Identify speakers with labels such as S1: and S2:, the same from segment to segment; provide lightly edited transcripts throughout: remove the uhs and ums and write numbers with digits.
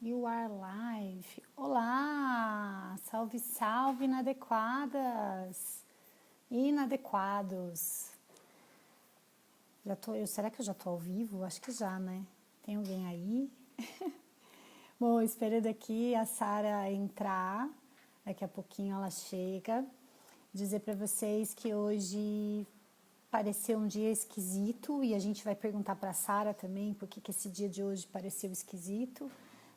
S1: You are live. Olá! Salve, salve, inadequadas! Inadequados! Será que eu já tô ao vivo? Acho que já, né? Tem alguém aí? Bom, esperando aqui a Sara entrar. Daqui a pouquinho ela chega. Dizer para vocês que hoje pareceu um dia esquisito e a gente vai perguntar para a Sara também por que esse dia de hoje pareceu esquisito.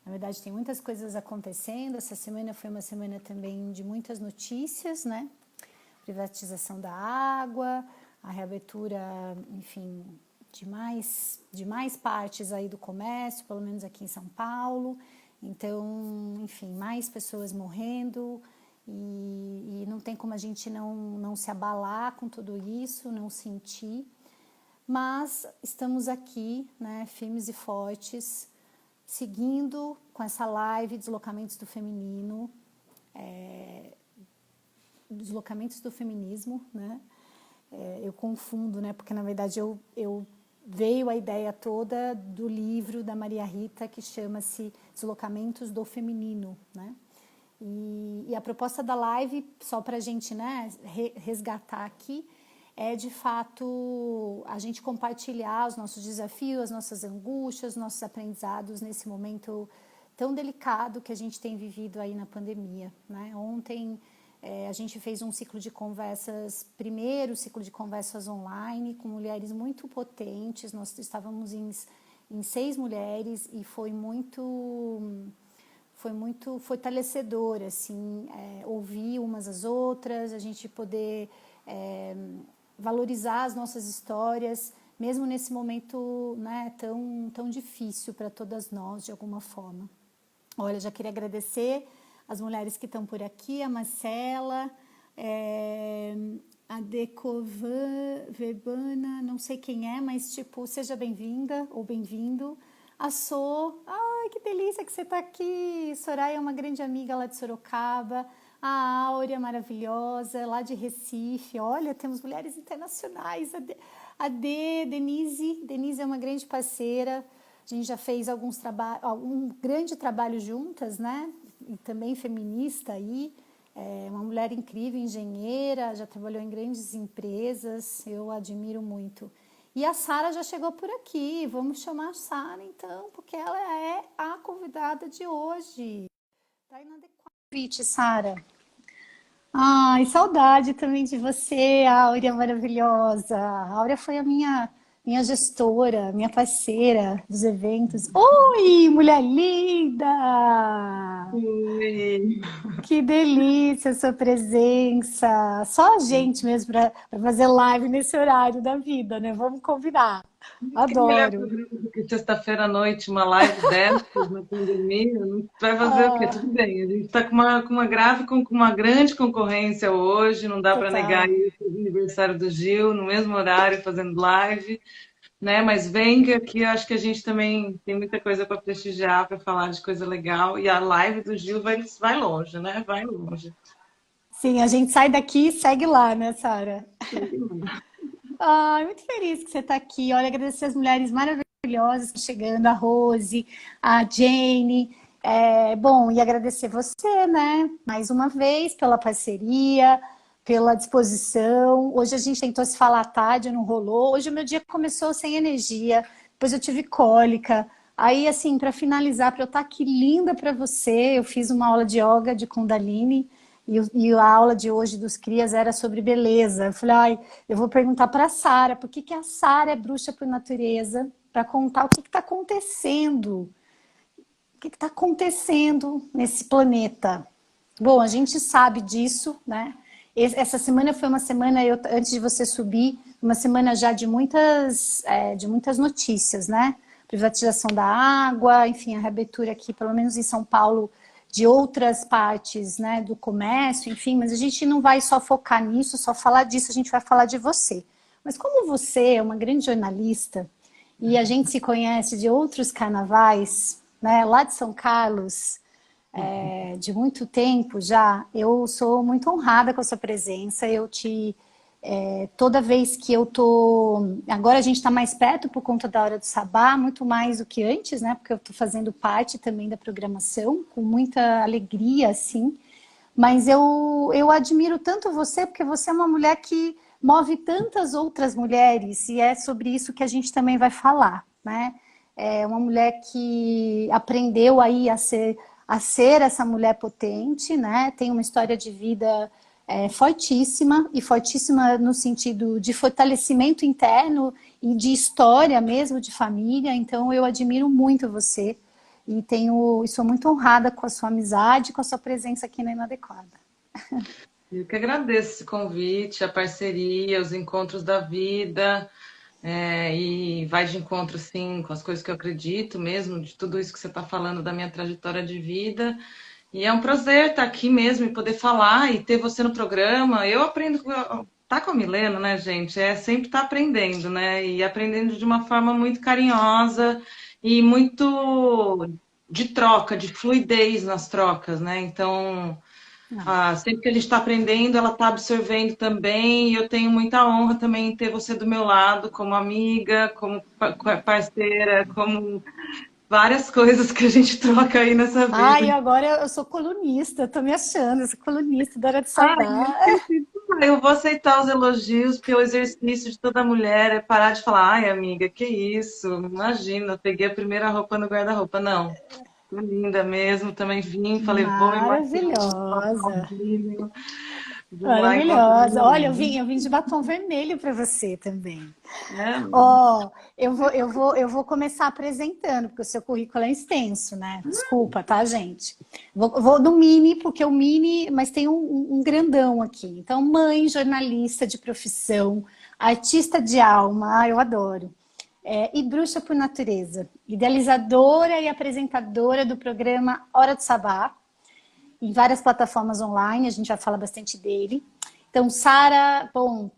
S1: Na verdade, tem muitas coisas acontecendo. Essa semana foi uma semana também de muitas notícias, né? Privatização da água, a reabertura, enfim, de mais partes aí do comércio, pelo menos aqui em São Paulo. Então, enfim, mais pessoas morrendo e não tem como a gente não se abalar com tudo isso, não sentir. Mas estamos aqui, né, firmes e fortes, seguindo com essa live Deslocamentos do Feminino, Deslocamentos do Feminismo, né? Eu confundo, né? Porque na verdade eu veio a ideia toda do livro da Maria Rita que chama-se Deslocamentos do Feminino, né? E a proposta da live, só para a gente, né, resgatar aqui, é de fato a gente compartilhar os nossos desafios, as nossas angústias, os nossos aprendizados nesse momento tão delicado que a gente tem vivido aí na pandemia, né? Ontem a gente fez um ciclo de conversas, primeiro ciclo de conversas online com mulheres muito potentes. Nós estávamos em 6 mulheres e foi muito fortalecedor, assim, ouvir umas às outras, a gente poder valorizar as nossas histórias, mesmo nesse momento, né, tão difícil para todas nós, de alguma forma. Olha, já queria agradecer as mulheres que estão por aqui, a Marcela, a Decovan Verbana, não sei quem é, mas tipo, seja bem-vinda ou bem-vindo. A Sô, ai, que delícia que você está aqui. Soraya é uma grande amiga lá de Sorocaba. A Áurea, maravilhosa, lá de Recife. Olha, temos mulheres internacionais. Denise é uma grande parceira. A gente já fez um grande trabalho juntas, né? E também feminista aí. É uma mulher incrível, engenheira, já trabalhou em grandes empresas. Eu admiro muito. E a Sara já chegou por aqui. Vamos chamar a Sara, então, porque ela é a convidada de hoje. Tá inadequado o convite, Sara. Ai, saudade também de você, Áurea maravilhosa. A Áurea foi a minha gestora, minha parceira dos eventos. Oi, mulher linda!
S2: Oi.
S1: Que delícia a sua presença. Só a gente mesmo para fazer live nesse horário da vida, né? Vamos combinar.
S2: Que melhor
S1: Adoro.
S2: programa do que sexta-feira à noite, uma live dessas na pandemia? Não vai fazer o quê?
S1: Ah,
S2: Tudo bem, a gente está com uma grande concorrência hoje, não dá para negar
S1: total.
S2: isso, o aniversário do Gil, no mesmo horário, fazendo live, né? Mas vem que aqui eu acho que a gente também tem muita coisa para prestigiar, para falar de coisa legal, e a live do Gil vai longe, né? Vai longe.
S1: Sim, a gente sai daqui e segue lá, né, Sara? Ai, muito feliz que você está aqui. Olha, agradecer as mulheres maravilhosas que estão chegando, a Rose, a Jane. Bom, e agradecer você, né, mais uma vez, pela parceria, pela disposição. Hoje a gente tentou se falar à tarde, não rolou. Hoje o meu dia começou sem energia, depois eu tive cólica. Aí, assim, para finalizar, para eu estar aqui linda para você, eu fiz uma aula de yoga de Kundalini. E a aula de hoje dos crias era sobre beleza. Eu falei, ai, eu vou perguntar para a Sara, por que a Sara é bruxa por natureza, para contar o que está acontecendo. O que está acontecendo nesse planeta? Bom, a gente sabe disso, né? Essa semana foi uma semana, antes de você subir, uma semana já de muitas notícias, né? Privatização da água, enfim, a reabertura aqui, pelo menos em São Paulo, de outras partes, né, do comércio, enfim, mas a gente não vai só focar nisso, só falar disso, a gente vai falar de você. Mas como você é uma grande jornalista e a gente se conhece de outros carnavais, né, lá de São Carlos, de muito tempo já, eu sou muito honrada com a sua presença, eu te Toda vez que eu tô... Agora a gente está mais perto por conta da Hora do Sabá, muito mais do que antes, né? Porque eu estou fazendo parte também da programação, com muita alegria, assim. Mas eu admiro tanto você, porque você é uma mulher que move tantas outras mulheres, e é sobre isso que a gente também vai falar, né? É uma mulher que aprendeu aí a ser essa mulher potente, né? Tem uma história de vida fortíssima, e fortíssima no sentido de fortalecimento interno e de história mesmo, de família. Então eu admiro muito você e sou muito honrada com a sua amizade, com a sua presença aqui na Inadequada.
S2: Eu que agradeço esse convite, a parceria, os encontros da vida, e vai de encontro, sim, com as coisas que eu acredito mesmo, de tudo isso que você está falando da minha trajetória de vida. E é um prazer estar aqui mesmo e poder falar e ter você no programa. Eu aprendo tá com a Milena, né, gente? É sempre estar aprendendo, né? E aprendendo de uma forma muito carinhosa e muito de troca, de fluidez nas trocas, né? Então, sempre que a gente está aprendendo, ela está absorvendo também, e eu tenho muita honra também em ter você do meu lado, como amiga, como parceira, como várias coisas que a gente troca aí nessa vida.
S1: Ai, agora eu sou colunista, eu tô me achando, eu sou colunista da Hora de
S2: Ai,
S1: Sabá.
S2: eu vou aceitar os elogios, porque o exercício de toda mulher é parar de falar, ai, amiga, que isso? Imagina, eu peguei a primeira roupa no guarda-roupa. Não, tô linda mesmo, também vim, falei, vou me maquiar, vou passar um
S1: Maravilhosa,
S2: brilho, vou lá encontrar o
S1: maravilhosa.
S2: meu
S1: Olha,
S2: lindo.
S1: eu vim de batom vermelho para você também.
S2: É,
S1: Ó, eu vou começar apresentando, porque o seu currículo é extenso, né? Desculpa, tá, gente? Vou no mini, porque o mini, mas tem um grandão aqui. Então, mãe, jornalista de profissão, artista de alma, eu adoro. E bruxa por natureza. Idealizadora e apresentadora do programa Hora do Sabá, em várias plataformas online, a gente já fala bastante dele. Então, Sara, bom,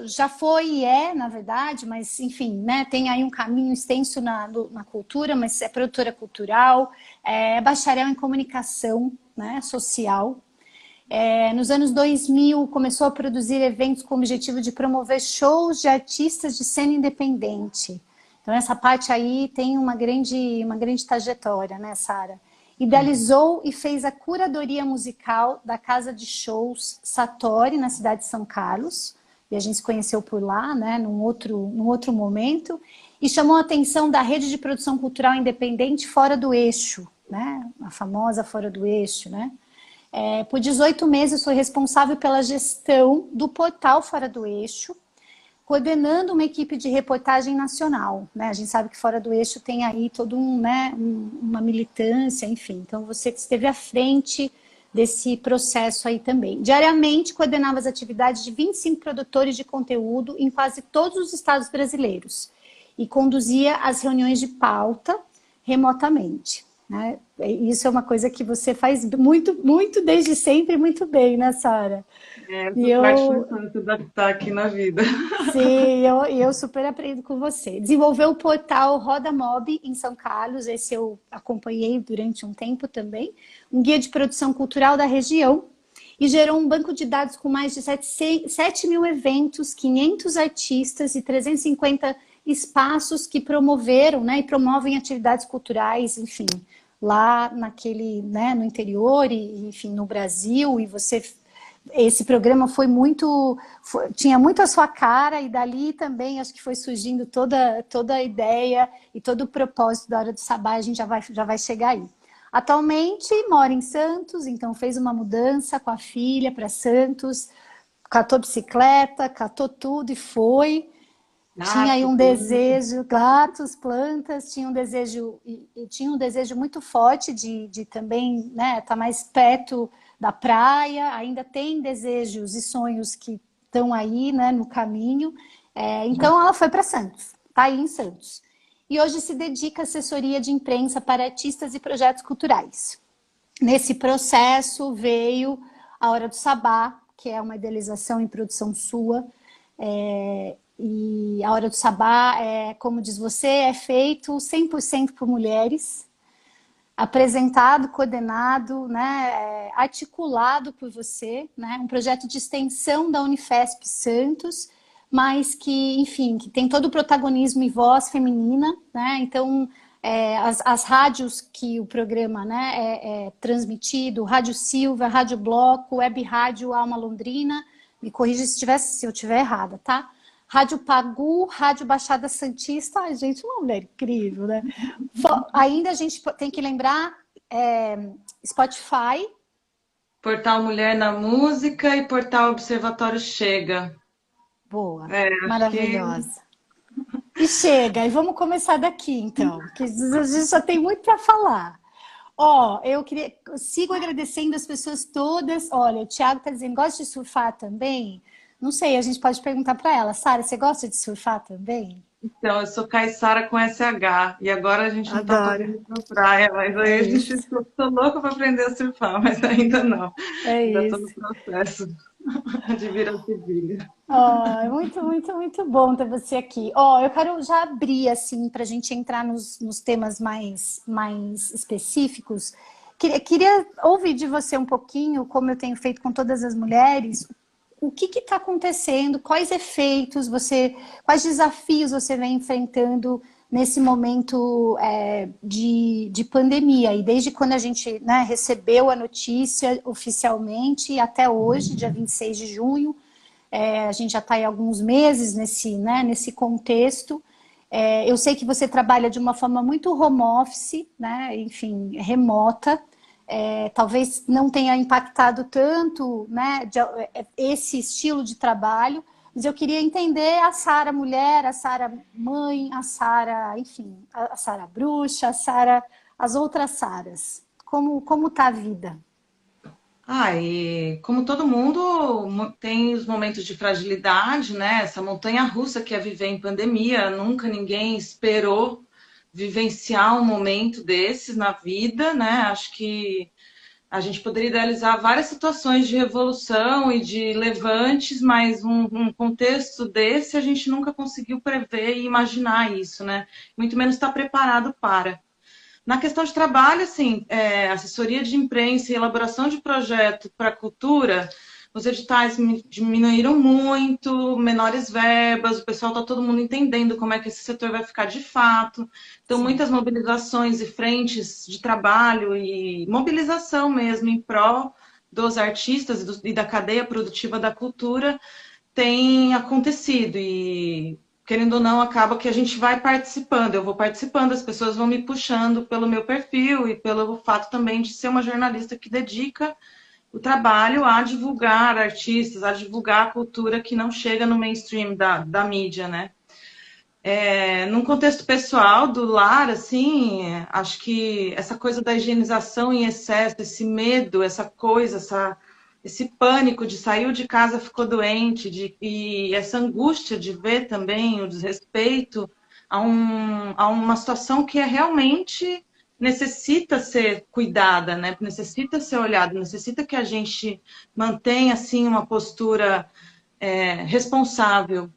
S1: já foi e na verdade, mas enfim, né, tem aí um caminho extenso na cultura, mas é produtora cultural, é bacharel em comunicação, né, social. Nos anos 2000, começou a produzir eventos com o objetivo de promover shows de artistas de cena independente. Então, essa parte aí tem uma grande trajetória, né, Sara? Idealizou e fez a curadoria musical da casa de shows Satori, na cidade de São Carlos, e a gente se conheceu por lá, né, num outro momento, e chamou a atenção da rede de produção cultural independente Fora do Eixo, né, a famosa Fora do Eixo, né? Por 18 meses foi responsável pela gestão do portal Fora do Eixo, coordenando uma equipe de reportagem nacional, né? A gente sabe que Fora do Eixo tem aí todo uma militância, enfim. Então, você esteve à frente desse processo aí também. Diariamente, coordenava as atividades de 25 produtores de conteúdo em quase todos os estados brasileiros e conduzia as reuniões de pauta remotamente, né? Isso é uma coisa que você faz muito, muito desde sempre, muito bem, né, Sara? E
S2: essa parte foi
S1: eu,
S2: fácil de adaptar aqui na vida.
S1: sim, eu super aprendo com você. Desenvolveu o portal Roda Mob em São Carlos, esse eu acompanhei durante um tempo também, um guia de produção cultural da região, e gerou um banco de dados com mais de 7 mil eventos, 500 artistas e 350 espaços que promoveram, né, e promovem atividades culturais, enfim, lá naquele, né, no interior e, enfim, no Brasil, e esse programa tinha muito a sua cara, e dali também acho que foi surgindo toda a ideia e todo o propósito da Hora do Sabá, a gente já vai chegar aí. Atualmente mora em Santos, então fez uma mudança com a filha para Santos, catou bicicleta, catou tudo e foi. Tinha aí
S2: Gato,
S1: um
S2: planta.
S1: desejo, gatos, plantas, tinha um desejo, e tinha um desejo muito forte de também, né, estar mais perto da praia, ainda tem desejos e sonhos que estão aí, né, no caminho. Então ela foi para Santos, está aí em Santos. E hoje se dedica à assessoria de imprensa para artistas e projetos culturais. Nesse processo veio a Hora do Sabá, que é uma idealização e produção sua, e a Hora do Sabá, como diz você, é feito 100% por mulheres. apresentado, coordenado, né, articulado por você, né, um projeto de extensão da Unifesp Santos, mas que, enfim, que tem todo o protagonismo e voz feminina, né, então as rádios que o programa, né, é transmitido, Rádio Silva, Rádio Bloco, Web Rádio Alma Londrina, me corrija se eu estiver errada, tá? Rádio Pagu, Rádio Baixada Santista. Ai, gente, uma mulher incrível, né? Ainda a gente tem que lembrar Spotify.
S2: Portal Mulher na Música e Portal Observatório Chega.
S1: Boa,
S2: Acho que
S1: maravilhosa. E chega, e vamos começar daqui, então, que a gente só tem muito para falar. Ó, eu sigo agradecendo as pessoas todas. Olha, o Thiago está dizendo, gosta de surfar também? Não sei, a gente pode perguntar para ela. Sara, você gosta de surfar também?
S2: então, eu sou Caiçara com SH, e agora a gente não está
S1: Adoro.
S2: podendo ir pra praia, mas aí
S1: É
S2: a gente
S1: isso.
S2: estou louca para aprender a surfar, mas ainda não.
S1: É
S2: Ainda estou no
S1: isso.
S2: processo de virar Sevilha.
S1: Ó, é muito, muito, muito bom ter você aqui. Ó, eu quero já abrir, assim, para a gente entrar nos temas mais específicos. Queria ouvir de você um pouquinho, como eu tenho feito com todas as mulheres, o que está acontecendo, quais efeitos quais desafios você vem enfrentando nesse momento de pandemia, e desde quando a gente, né, recebeu a notícia oficialmente até hoje, dia 26 de junho, a gente já está aí alguns meses nesse contexto. Eu sei que você trabalha de uma forma muito home office, né, enfim, remota. Talvez não tenha impactado tanto, né, esse estilo de trabalho, mas eu queria entender a Sara mulher, a Sara mãe, a Sara, enfim, a Sara bruxa, a Sara, as outras Saras. Como tá a vida?
S2: E como todo mundo tem os momentos de fragilidade, né? Essa montanha-russa que é viver em pandemia, nunca ninguém esperou vivenciar um momento desses na vida, né? Acho que a gente poderia idealizar várias situações de revolução e de levantes, mas um contexto desse a gente nunca conseguiu prever e imaginar isso, né? Muito menos estar preparado para. Na questão de trabalho, assim, assessoria de imprensa e elaboração de projeto para a cultura, os editais diminuíram muito, menores verbas, o pessoal está todo mundo entendendo como é que esse setor vai ficar de fato. Então,
S1: Sim.
S2: muitas mobilizações e frentes de trabalho e mobilização mesmo em prol dos artistas e da cadeia produtiva da cultura tem acontecido. E querendo ou não, acaba que a gente vai participando, eu vou participando, as pessoas vão me puxando pelo meu perfil e pelo fato também de ser uma jornalista que dedica o trabalho a divulgar artistas, a divulgar a cultura que não chega no mainstream da mídia, né? Num contexto pessoal do lar, assim, acho que essa coisa da higienização em excesso, esse medo, esse pânico de sair de casa ficou doente, e essa angústia de ver também o desrespeito a uma situação que realmente necessita ser cuidada, né? Necessita ser olhada, necessita que a gente mantenha assim uma postura responsável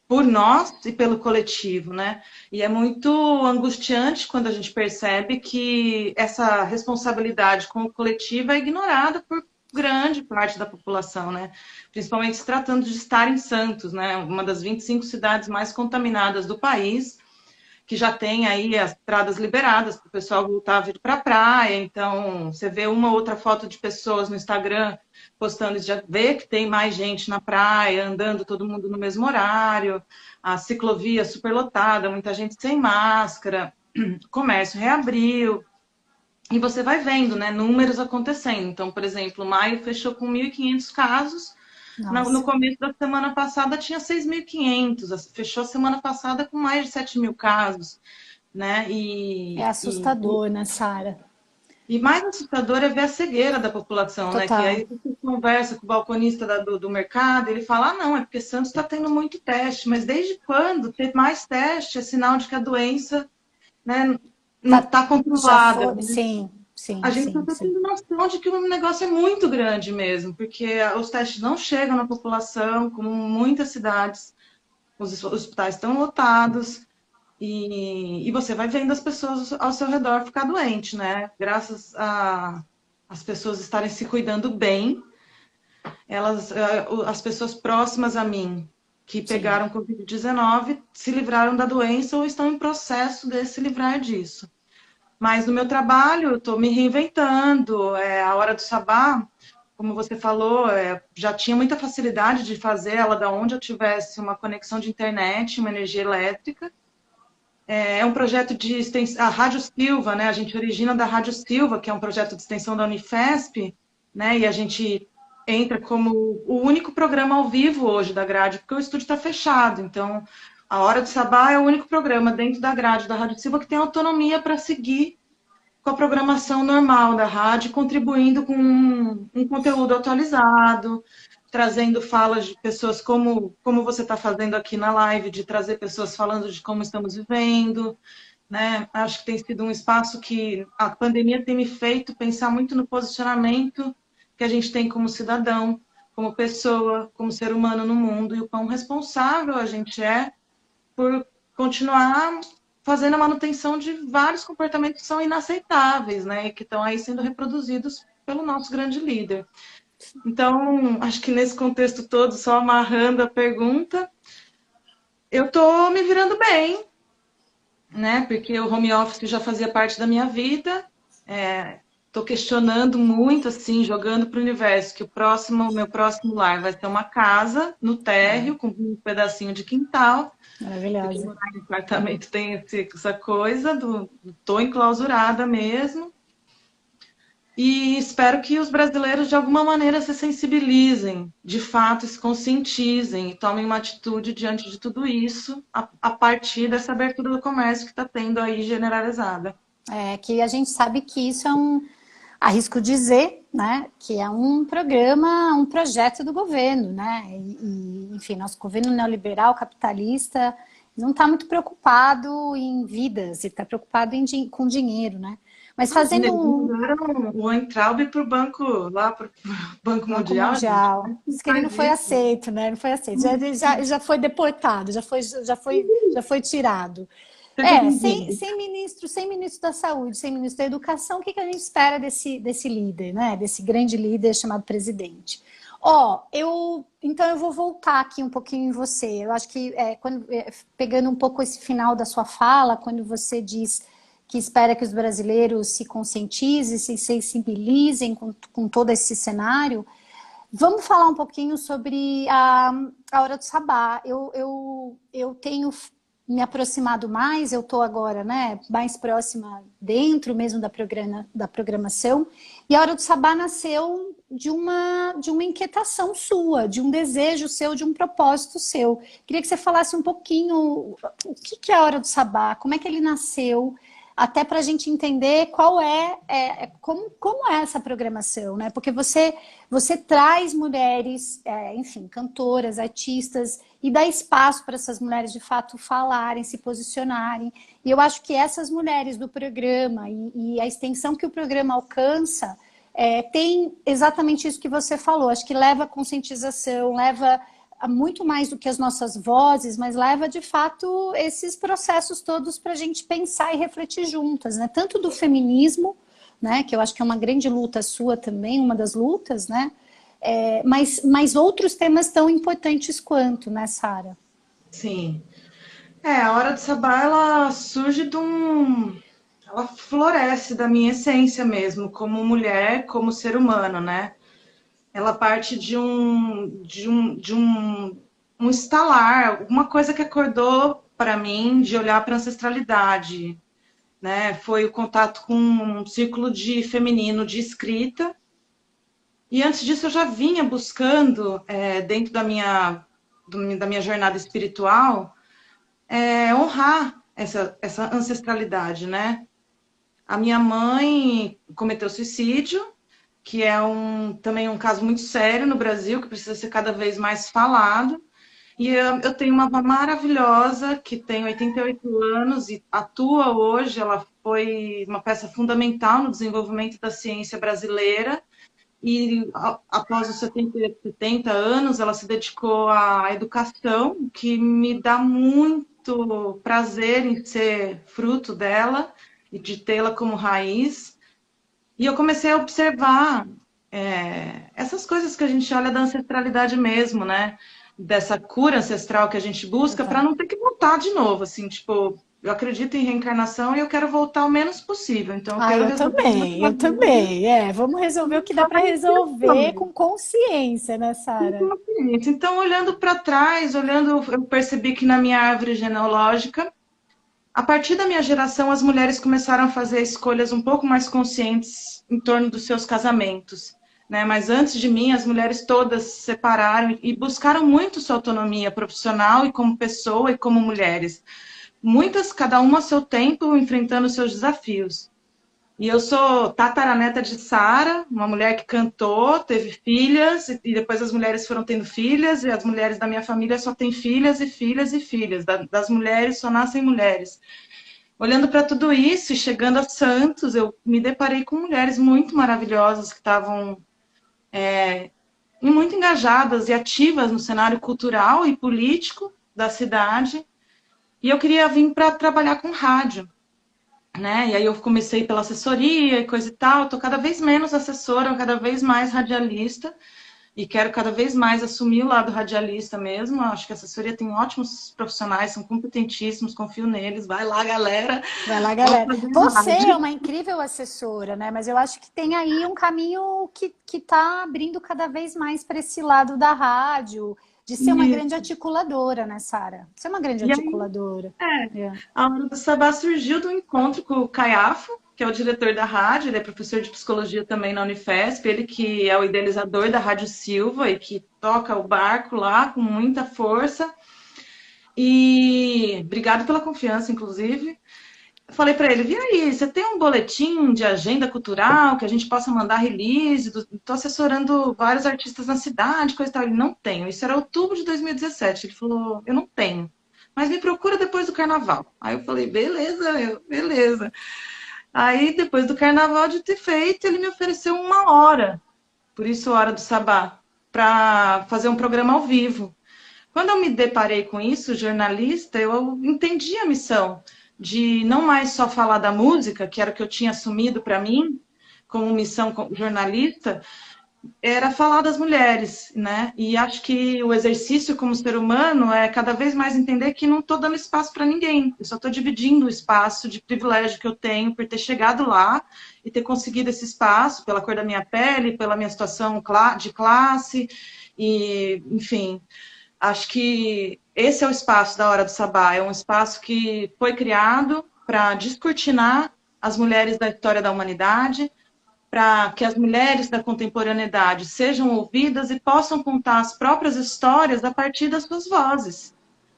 S2: por nós e pelo coletivo, né? E é muito angustiante quando a gente percebe que essa responsabilidade com o coletivo é ignorada por grande parte da população, né? Principalmente se tratando de estar em Santos, né? Uma das 25 cidades mais contaminadas do país, que já tem aí as estradas liberadas para o pessoal voltar a vir para a praia. Então, você vê uma ou outra foto de pessoas no Instagram postando, já vê que tem mais gente na praia, andando todo mundo no mesmo horário, a ciclovia superlotada, muita gente sem máscara, o comércio reabriu. E você vai vendo, né, números acontecendo. Então, por exemplo, maio fechou com 1.500 casos, no
S1: Nossa,
S2: começo da semana passada tinha 6.500, fechou a semana passada com mais de 7.000 casos, né?
S1: é assustador, né, Sara?
S2: E mais assustador é ver a cegueira da população, né? Que
S1: Total.
S2: aí você conversa com o balconista do mercado, ele fala, não, é porque Santos está tendo muito teste, mas desde quando ter mais teste é sinal de que a doença, né, não
S1: Tá,
S2: está
S1: já
S2: controlada.
S1: foi. Sim,
S2: A
S1: sim,
S2: gente só
S1: sim,
S2: está
S1: sim.
S2: tendo noção de que o negócio é muito grande mesmo, porque os testes não chegam na população, como muitas cidades, os hospitais estão lotados, E você vai vendo as pessoas ao seu redor ficar doente, né? Graças a as pessoas estarem se cuidando bem, as pessoas próximas a mim que
S1: Sim.
S2: pegaram Covid-19 se livraram da doença ou estão em processo de se livrar disso. Mas no meu trabalho, eu estou me reinventando. A hora do sabá, como você falou, já tinha muita facilidade de fazer ela da onde eu tivesse uma conexão de internet, uma energia elétrica. É um projeto de extensão, a Rádio Silva, né? A gente origina da Rádio Silva, que é um projeto de extensão da Unifesp, né? E a gente entra como o único programa ao vivo hoje da grade, porque o estúdio está fechado. Então, a Hora do Sabá é o único programa dentro da grade da Rádio Silva que tem autonomia para seguir com a programação normal da rádio, contribuindo com um conteúdo atualizado, trazendo falas de pessoas como você está fazendo aqui na live, de trazer pessoas falando de como estamos vivendo, né? Acho que tem sido um espaço que a pandemia tem me feito pensar muito no posicionamento que a gente tem como cidadão, como pessoa, como ser humano no mundo, e o quão responsável a gente é por continuar fazendo a manutenção de vários comportamentos que são inaceitáveis, né? E que estão aí sendo reproduzidos pelo nosso grande líder. Então, acho que nesse contexto todo, só amarrando a pergunta, eu estou me virando bem, né? Porque o home office já fazia parte da minha vida. Estou questionando muito, assim, jogando para o universo, que o meu próximo lar vai ser uma casa no térreo, com um pedacinho de quintal, porque
S1: Maravilhosa.
S2: morar em apartamento tem essa coisa do tô enclausurada mesmo. E espero que os brasileiros, de alguma maneira, se sensibilizem, de fato, se conscientizem e tomem uma atitude diante de tudo isso, a partir dessa abertura do comércio que está tendo aí generalizada.
S1: É que a gente sabe que isso é arrisco dizer, né, que é um programa, um projeto do governo, né, enfim, nosso governo neoliberal, capitalista, não está muito preocupado em vidas, ele está preocupado com dinheiro, né, mas
S2: Imagina,
S1: fazendo
S2: eles
S1: um
S2: mandaram o Weintraub para o banco, lá para o Banco
S1: Banco
S2: Mundial, gente. Como
S1: Mundial,
S2: é que
S1: diz que ele não
S2: faz
S1: foi
S2: isso?
S1: aceito, né, não foi aceito, já foi deportado, já foi tirado.
S2: Seja
S1: É,
S2: bem-vindo.
S1: sem ministro da Saúde, sem ministro da Educação, o que a gente espera desse líder, né? Desse grande líder chamado presidente? Então eu vou voltar aqui um pouquinho em você. Eu acho que pegando um pouco esse final da sua fala, quando você diz que espera que os brasileiros se conscientizem, se sensibilizem com todo esse cenário, vamos falar um pouquinho sobre a Hora do Sabá. Eu tenho me aproximado mais, eu estou agora, né, mais próxima dentro mesmo da programação, e a Hora do Sabá nasceu de uma inquietação sua, de um desejo seu, de um propósito seu. Queria que você falasse um pouquinho o que é a Hora do Sabá, como é que ele nasceu, até para a gente entender como é essa programação, né? Porque você traz mulheres, enfim, cantoras, artistas, e dá espaço para essas mulheres de fato falarem, se posicionarem. E eu acho que essas mulheres do programa e a extensão que o programa alcança tem exatamente isso que você falou. Acho que leva a conscientização, leva a muito mais do que as nossas vozes, mas leva de fato esses processos todos para a gente pensar e refletir juntas, né? Tanto do feminismo, né? Que eu acho que é uma grande luta sua também, uma das lutas, né? Mas outros temas tão importantes quanto, né, Sara?
S2: Sim. A Hora do Sabá, ela surge de um... Ela floresce da minha essência mesmo, como mulher, como ser humano, né? Ela parte de um estalar, uma coisa que acordou para mim de olhar para a ancestralidade, né? Foi o contato com um círculo de feminino de escrita. E antes disso eu já vinha buscando, dentro da minha jornada espiritual, honrar essa ancestralidade, né? A minha mãe cometeu suicídio, que é também um caso muito sério no Brasil, que precisa ser cada vez mais falado. E eu tenho uma avó maravilhosa, que tem 88 anos e atua hoje. Ela foi uma peça fundamental no desenvolvimento da ciência brasileira. E após os 70 anos, ela se dedicou à educação, que me dá muito prazer em ser fruto dela e de tê-la como raiz. E eu comecei a observar essas coisas que a gente olha da ancestralidade mesmo, né? Dessa cura ancestral que a gente busca para
S1: Total.
S2: não ter que voltar de novo, assim, tipo, eu acredito em reencarnação e eu quero voltar o menos possível. Então eu
S1: Ah,
S2: quero resolver os meus
S1: eu
S2: problemas.
S1: também. É, vamos resolver o que dá para resolver com consciência, né, Sara?
S2: Então, olhando para trás, olhando, eu percebi que na minha árvore genealógica, a partir da minha geração, as mulheres começaram a fazer escolhas um pouco mais conscientes em torno dos seus casamentos, né? Mas antes de mim, as mulheres todas se separaram e buscaram muito sua autonomia profissional e como pessoa e como mulheres. Muitas, cada uma a seu tempo, enfrentando seus desafios. E eu sou tataraneta de Sara, uma mulher que cantou, teve filhas, e depois as mulheres foram tendo filhas, e as mulheres da minha família só têm filhas e filhas e filhas. Das mulheres só nascem mulheres. Olhando para tudo isso e chegando a Santos, eu me deparei com mulheres muito maravilhosas que estavam muito engajadas e ativas no cenário cultural e político da cidade. E eu queria vir para trabalhar com rádio, né? E aí eu comecei pela assessoria e coisa e tal. Estou cada vez menos assessora, cada vez mais radialista e quero cada vez mais assumir o lado radialista mesmo. Acho que a assessoria tem ótimos profissionais, são competentíssimos, confio neles. Vai lá, galera,
S1: Vai lá,
S2: vamos
S1: galera.
S2: fazer
S1: Você é
S2: rádio.
S1: uma incrível assessora, né? Mas eu acho que tem aí um caminho que está abrindo cada vez mais para esse lado da rádio, de ser uma
S2: E,
S1: grande articuladora, né, Sara? Ser uma grande
S2: e aí,
S1: articuladora. É.
S2: a Hora do Sabá surgiu do encontro com o Caiafo, que é o diretor da rádio, ele é professor de psicologia também na Unifesp, ele que é o idealizador da Rádio Silva e que toca o barco lá com muita força. E obrigado pela confiança, inclusive. Eu falei para ele, e aí, você tem um boletim de agenda cultural que a gente possa mandar release? Estou assessorando vários artistas na cidade, coisa e tal. Ele, não tenho. Isso era outubro de 2017. Ele falou, eu não tenho. Mas me procura depois do carnaval. Aí eu falei, beleza, beleza. Aí, depois do carnaval de ter feito, ele me ofereceu 1 hora, por isso Hora do Sabá, para fazer um programa ao vivo. Quando eu me deparei com isso, jornalista, eu entendi a missão de não mais só falar da música, que era o que eu tinha assumido para mim, como missão jornalista, era falar das mulheres, né? E acho que o exercício como ser humano é cada vez mais entender que não estou dando espaço para ninguém, eu só estou dividindo o espaço de privilégio que eu tenho por ter chegado lá e ter conseguido esse espaço pela cor da minha pele, pela minha situação de classe, e, enfim, acho que esse é o espaço da Hora do Sabá, é um espaço que foi criado para descortinar as mulheres da história da humanidade, para que as mulheres da contemporaneidade sejam ouvidas e possam contar as próprias histórias a partir das suas vozes.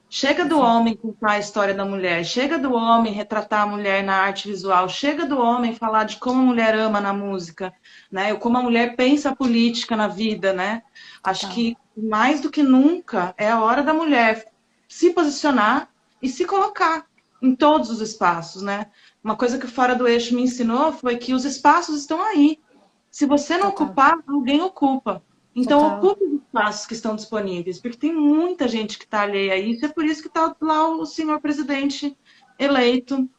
S2: Chega do
S1: Perfeito.
S2: homem contar a história da mulher, chega do homem retratar a mulher na arte visual, chega do homem falar de como a mulher ama na música, né? Ou como a mulher pensa a política na vida, né? Acho
S1: Total.
S2: que mais do que nunca é a hora da mulher se posicionar e se colocar em todos os espaços, né? Uma coisa que o Fora do Eixo me ensinou foi que os espaços estão aí. Se você não
S1: Total.
S2: ocupar, alguém ocupa. Então,
S1: Total.
S2: ocupe os espaços que estão disponíveis, porque tem muita gente que está alheia a isso, é por isso que está lá o senhor presidente eleito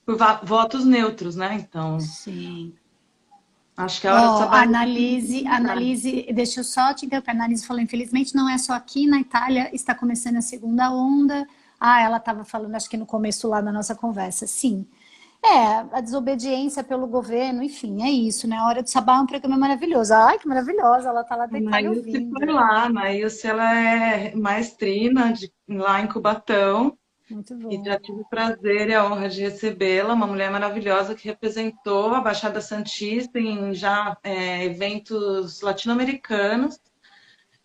S2: por votos neutros, né? Então,
S1: Sim.
S2: acho que é a hora de
S1: Ó,
S2: trabalhar.
S1: Analise, deixa eu só te interromper. A Analise falou, infelizmente não é só aqui, na Itália está começando a segunda onda. Ah, ela estava falando, acho que no começo lá da nossa conversa. Sim. É, a desobediência pelo governo, enfim, é isso, né? A Hora do Sabá é um programa maravilhoso. Ai, que maravilhosa, ela tá lá da
S2: A
S1: Itália
S2: Nailce foi
S1: ouvindo.
S2: lá, a Nailce, ela é maestrina lá em Cubatão,
S1: Muito
S2: e
S1: bom.
S2: já tive o prazer e a honra de recebê-la, uma mulher maravilhosa que representou a Baixada Santista em já eventos latino-americanos.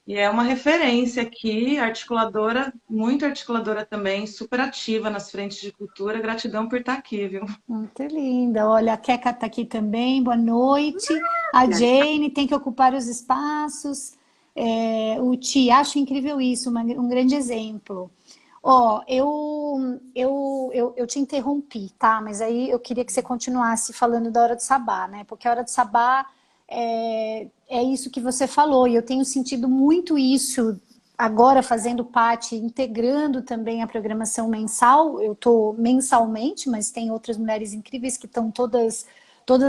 S2: E é uma referência aqui, articuladora, muito articuladora também, super ativa nas frentes de cultura. Gratidão por estar aqui, viu?
S1: Muito linda. Olha, a Keka está aqui também, boa noite. A Jane tem que ocupar os espaços. É, o Ti, acho incrível isso, um grande exemplo. Ó, eu te interrompi, tá? Mas aí eu queria que você continuasse falando da Hora do Sabá, né? Porque a Hora do Sabá é isso que você falou, e eu tenho sentido muito isso agora fazendo parte, integrando também a programação mensal. Eu estou mensalmente, mas tem outras mulheres incríveis que estão todas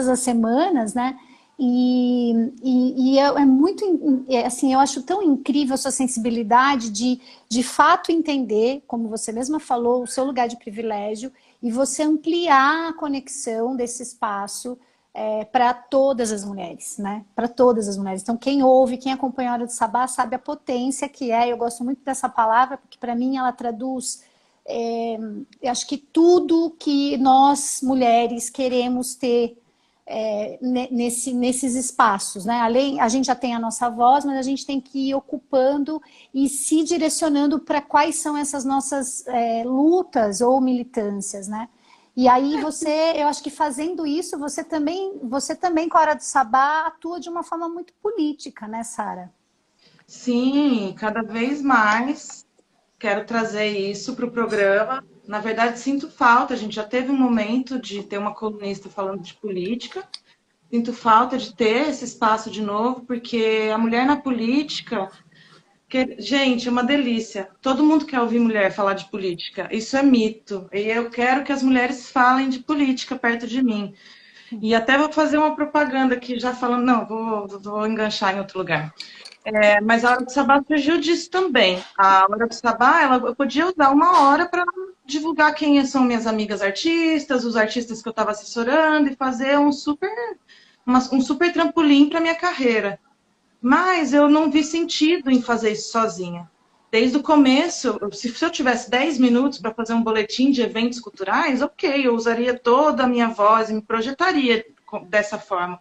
S1: as semanas, né? É muito, assim, eu acho tão incrível a sua sensibilidade de fato entender, como você mesma falou, o seu lugar de privilégio e você ampliar a conexão desse espaço para todas as mulheres, né? Para todas as mulheres. Então, quem ouve, quem acompanha a Hora do Sabá, sabe a potência que é. Eu gosto muito dessa palavra, porque para mim ela traduz, eu acho que tudo que nós, mulheres, queremos ter nesses espaços, né? Além, a gente já tem a nossa voz, mas a gente tem que ir ocupando e se direcionando para quais são essas nossas lutas ou militâncias, né? E aí eu acho que fazendo isso, você também com a Hora do Sabá atua de uma forma muito política, né, Sara?
S2: Sim, cada vez mais quero trazer isso para o programa. Na verdade, sinto falta. A gente já teve um momento de ter uma colunista falando de política. Sinto falta de ter esse espaço de novo, porque a mulher na política, gente, é uma delícia. Todo mundo quer ouvir mulher falar de política. Isso é mito. E eu quero que as mulheres falem de política perto de mim. E até vou fazer uma propaganda aqui, já falando, não, vou enganchar em outro lugar. Mas a Hora do Sabá surgiu disso também. A Hora do Sabá, eu podia usar uma hora para divulgar quem são minhas amigas artistas, os artistas que eu estava assessorando e fazer um super trampolim para minha carreira. Mas eu não vi sentido em fazer isso sozinha. Desde o começo, se eu tivesse 10 minutos para fazer um boletim de eventos culturais, ok, eu usaria toda a minha voz e me projetaria dessa forma.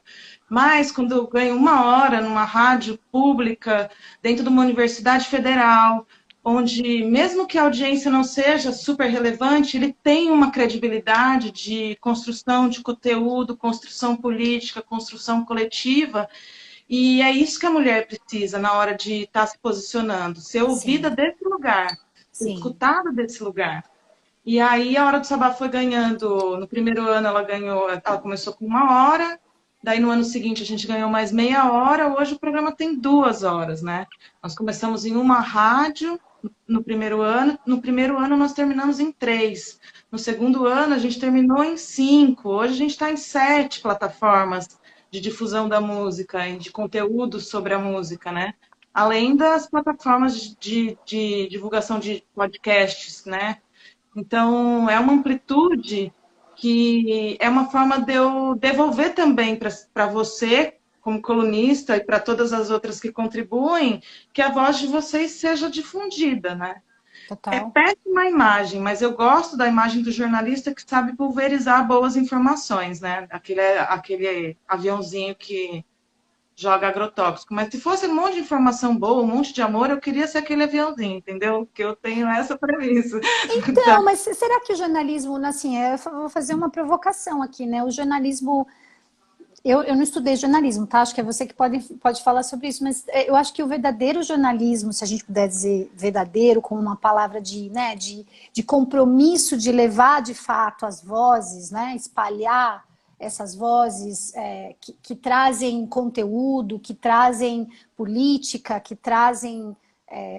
S2: Mas quando eu ganho uma hora numa rádio pública, dentro de uma universidade federal, onde mesmo que a audiência não seja super relevante, ele tem uma credibilidade de construção de conteúdo, construção política, construção coletiva, e é isso que a mulher precisa na hora de estar se posicionando, ser ouvida
S1: Sim,
S2: desse lugar, ser
S1: sim.
S2: escutada desse lugar. E aí a Hora do Sabá foi ganhando, no primeiro ano ela começou com uma hora, daí no ano seguinte a gente ganhou mais meia hora, hoje o programa tem 2 horas, né? Nós começamos em uma rádio no primeiro ano nós terminamos em 3, no segundo ano a gente terminou em 5, hoje a gente está em 7 plataformas de difusão da música e de conteúdo sobre a música, né? Além das plataformas de divulgação de podcasts, né? Então, é uma amplitude que é uma forma de eu devolver também para você, como colunista, e para todas as outras que contribuem, que a voz de vocês seja difundida, né? É
S1: Total.
S2: péssima a imagem, mas eu gosto da imagem do jornalista que sabe pulverizar boas informações, né? Aquele aviãozinho que joga agrotóxico. Mas se fosse um monte de informação boa, um monte de amor, eu queria ser aquele aviãozinho, entendeu? Porque eu tenho essa premissa.
S1: Então, mas será que o jornalismo, assim, eu vou fazer uma provocação aqui, né? O jornalismo, eu não estudei jornalismo, tá? Acho que é você que pode falar sobre isso, mas eu acho que o verdadeiro jornalismo, se a gente puder dizer verdadeiro, como uma palavra né, de compromisso de levar de fato as vozes, né? Espalhar essas vozes que trazem conteúdo, que trazem política, que trazem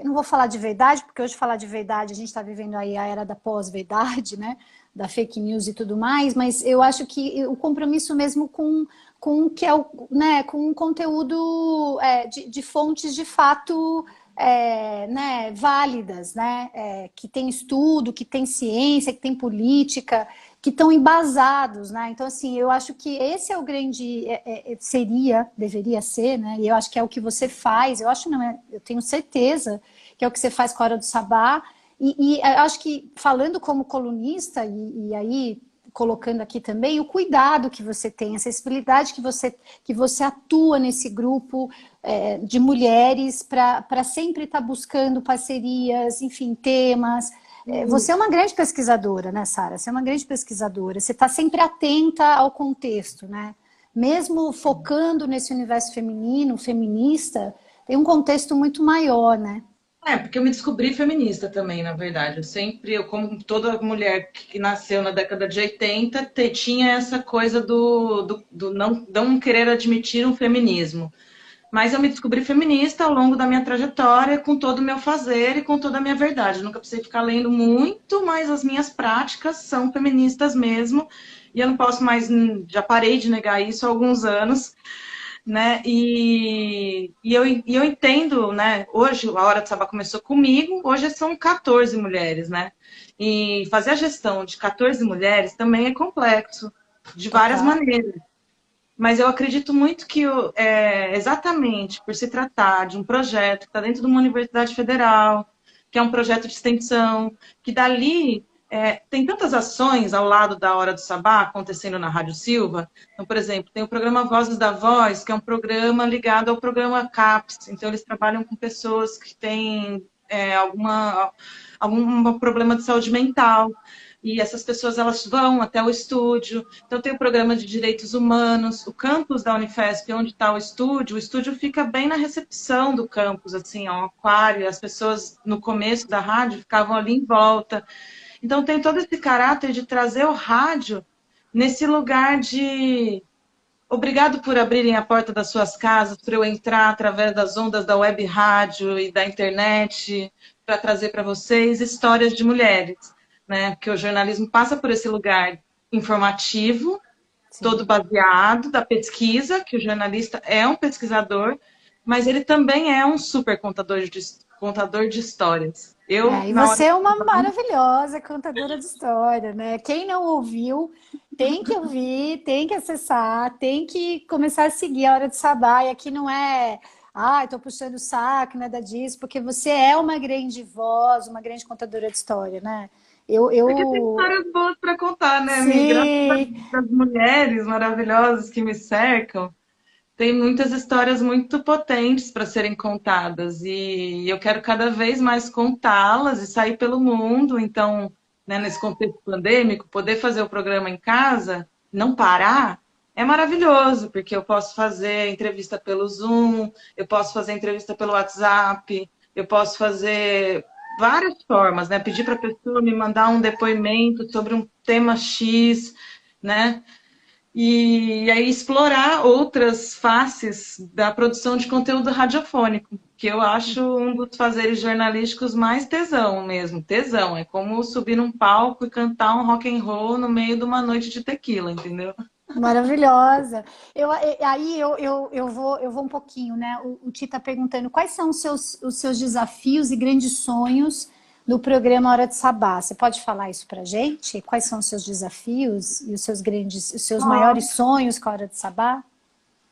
S1: não vou falar de verdade, porque hoje falar de verdade, a gente está vivendo aí a era da pós-verdade, né? Da fake news e tudo mais, mas eu acho que o compromisso mesmo com que é né, com um conteúdo de fontes de fato né, válidas, né? Que tem estudo, que tem ciência, que tem política, que estão embasados, né? Então, assim, eu acho que esse é o grande, deveria ser, né? E eu acho que é o que você faz, eu acho não, eu tenho certeza que é o que você faz com a Hora do Sabá, e eu acho que falando como colunista, e aí colocando aqui também, o cuidado que você tem, a sensibilidade que você atua nesse grupo de mulheres para sempre estar buscando parcerias, enfim, temas. Você é uma grande pesquisadora, né, Sara? Você é uma grande pesquisadora. Você está sempre atenta ao contexto, né? Mesmo focando nesse universo feminino, feminista, tem um contexto muito maior, né?
S2: Porque eu me descobri feminista também, na verdade. Como toda mulher que nasceu na década de 80, tinha essa coisa do não querer admitir um feminismo. Mas eu me descobri feminista ao longo da minha trajetória, com todo o meu fazer e com toda a minha verdade. Eu nunca precisei ficar lendo muito, mas as minhas práticas são feministas mesmo. E eu não posso mais, já parei de negar isso há alguns anos, né? E eu entendo, né? Hoje a Hora do Sabá começou comigo, hoje são 14 mulheres, né? E fazer a gestão de 14 mulheres também é complexo, de várias
S1: Total.
S2: maneiras. Mas eu acredito muito que exatamente por se tratar de um projeto que está dentro de uma universidade federal, que é um projeto de extensão, que dali tem tantas ações ao lado da Hora do Sabá acontecendo na Rádio Silva. Então, por exemplo, tem o programa Vozes da Voz, que é um programa ligado ao programa CAPS. Então, eles trabalham com pessoas que têm algum problema de saúde mental. E essas pessoas elas vão até o estúdio. Então tem o programa de direitos humanos, o campus da Unifesp, onde está o estúdio fica bem na recepção do campus, assim, ó, um aquário, e as pessoas no começo da rádio ficavam ali em volta. Então tem todo esse caráter de trazer o rádio nesse lugar de obrigado por abrirem a porta das suas casas, para eu entrar através das ondas da web rádio e da internet, para trazer para vocês histórias de mulheres, né? Porque o jornalismo passa por esse lugar informativo, todo
S1: Sim.
S2: baseado da pesquisa, que o jornalista é um pesquisador, mas ele também é um super contador de histórias. Eu,
S1: E
S2: na hora
S1: você é
S2: que
S1: uma maravilhosa contadora de história, né? Quem não ouviu, tem que ouvir, tem que acessar, tem que começar a seguir a Hora de Sabá. E aqui não é, estou puxando o saco, nada disso, porque você é uma grande voz, uma grande contadora de história, né? Eu,
S2: porque tem
S1: eu,
S2: histórias boas para contar, né, Mi? Graças
S1: sim,
S2: às mulheres maravilhosas que me cercam, tem muitas histórias muito potentes para serem contadas e eu quero cada vez mais contá-las e sair pelo mundo. Então, né, nesse contexto pandêmico, poder fazer o programa em casa, não parar, é maravilhoso, porque eu posso fazer entrevista pelo Zoom, eu posso fazer entrevista pelo WhatsApp, eu posso fazer várias formas, né? Pedir para a pessoa me mandar um depoimento sobre um tema X, né? E aí explorar outras faces da produção de conteúdo radiofônico, que eu acho um dos fazeres jornalísticos mais tesão mesmo. Tesão, é como subir num palco e cantar um rock and roll no meio de uma noite de tequila, entendeu?
S1: maravilhosa. Eu vou um pouquinho, né? O Ti está perguntando quais são os seus desafios e grandes sonhos no programa Hora de Sabá. Você pode falar isso para gente? Quais são os seus desafios e os seus maiores sonhos com a Hora de Sabá?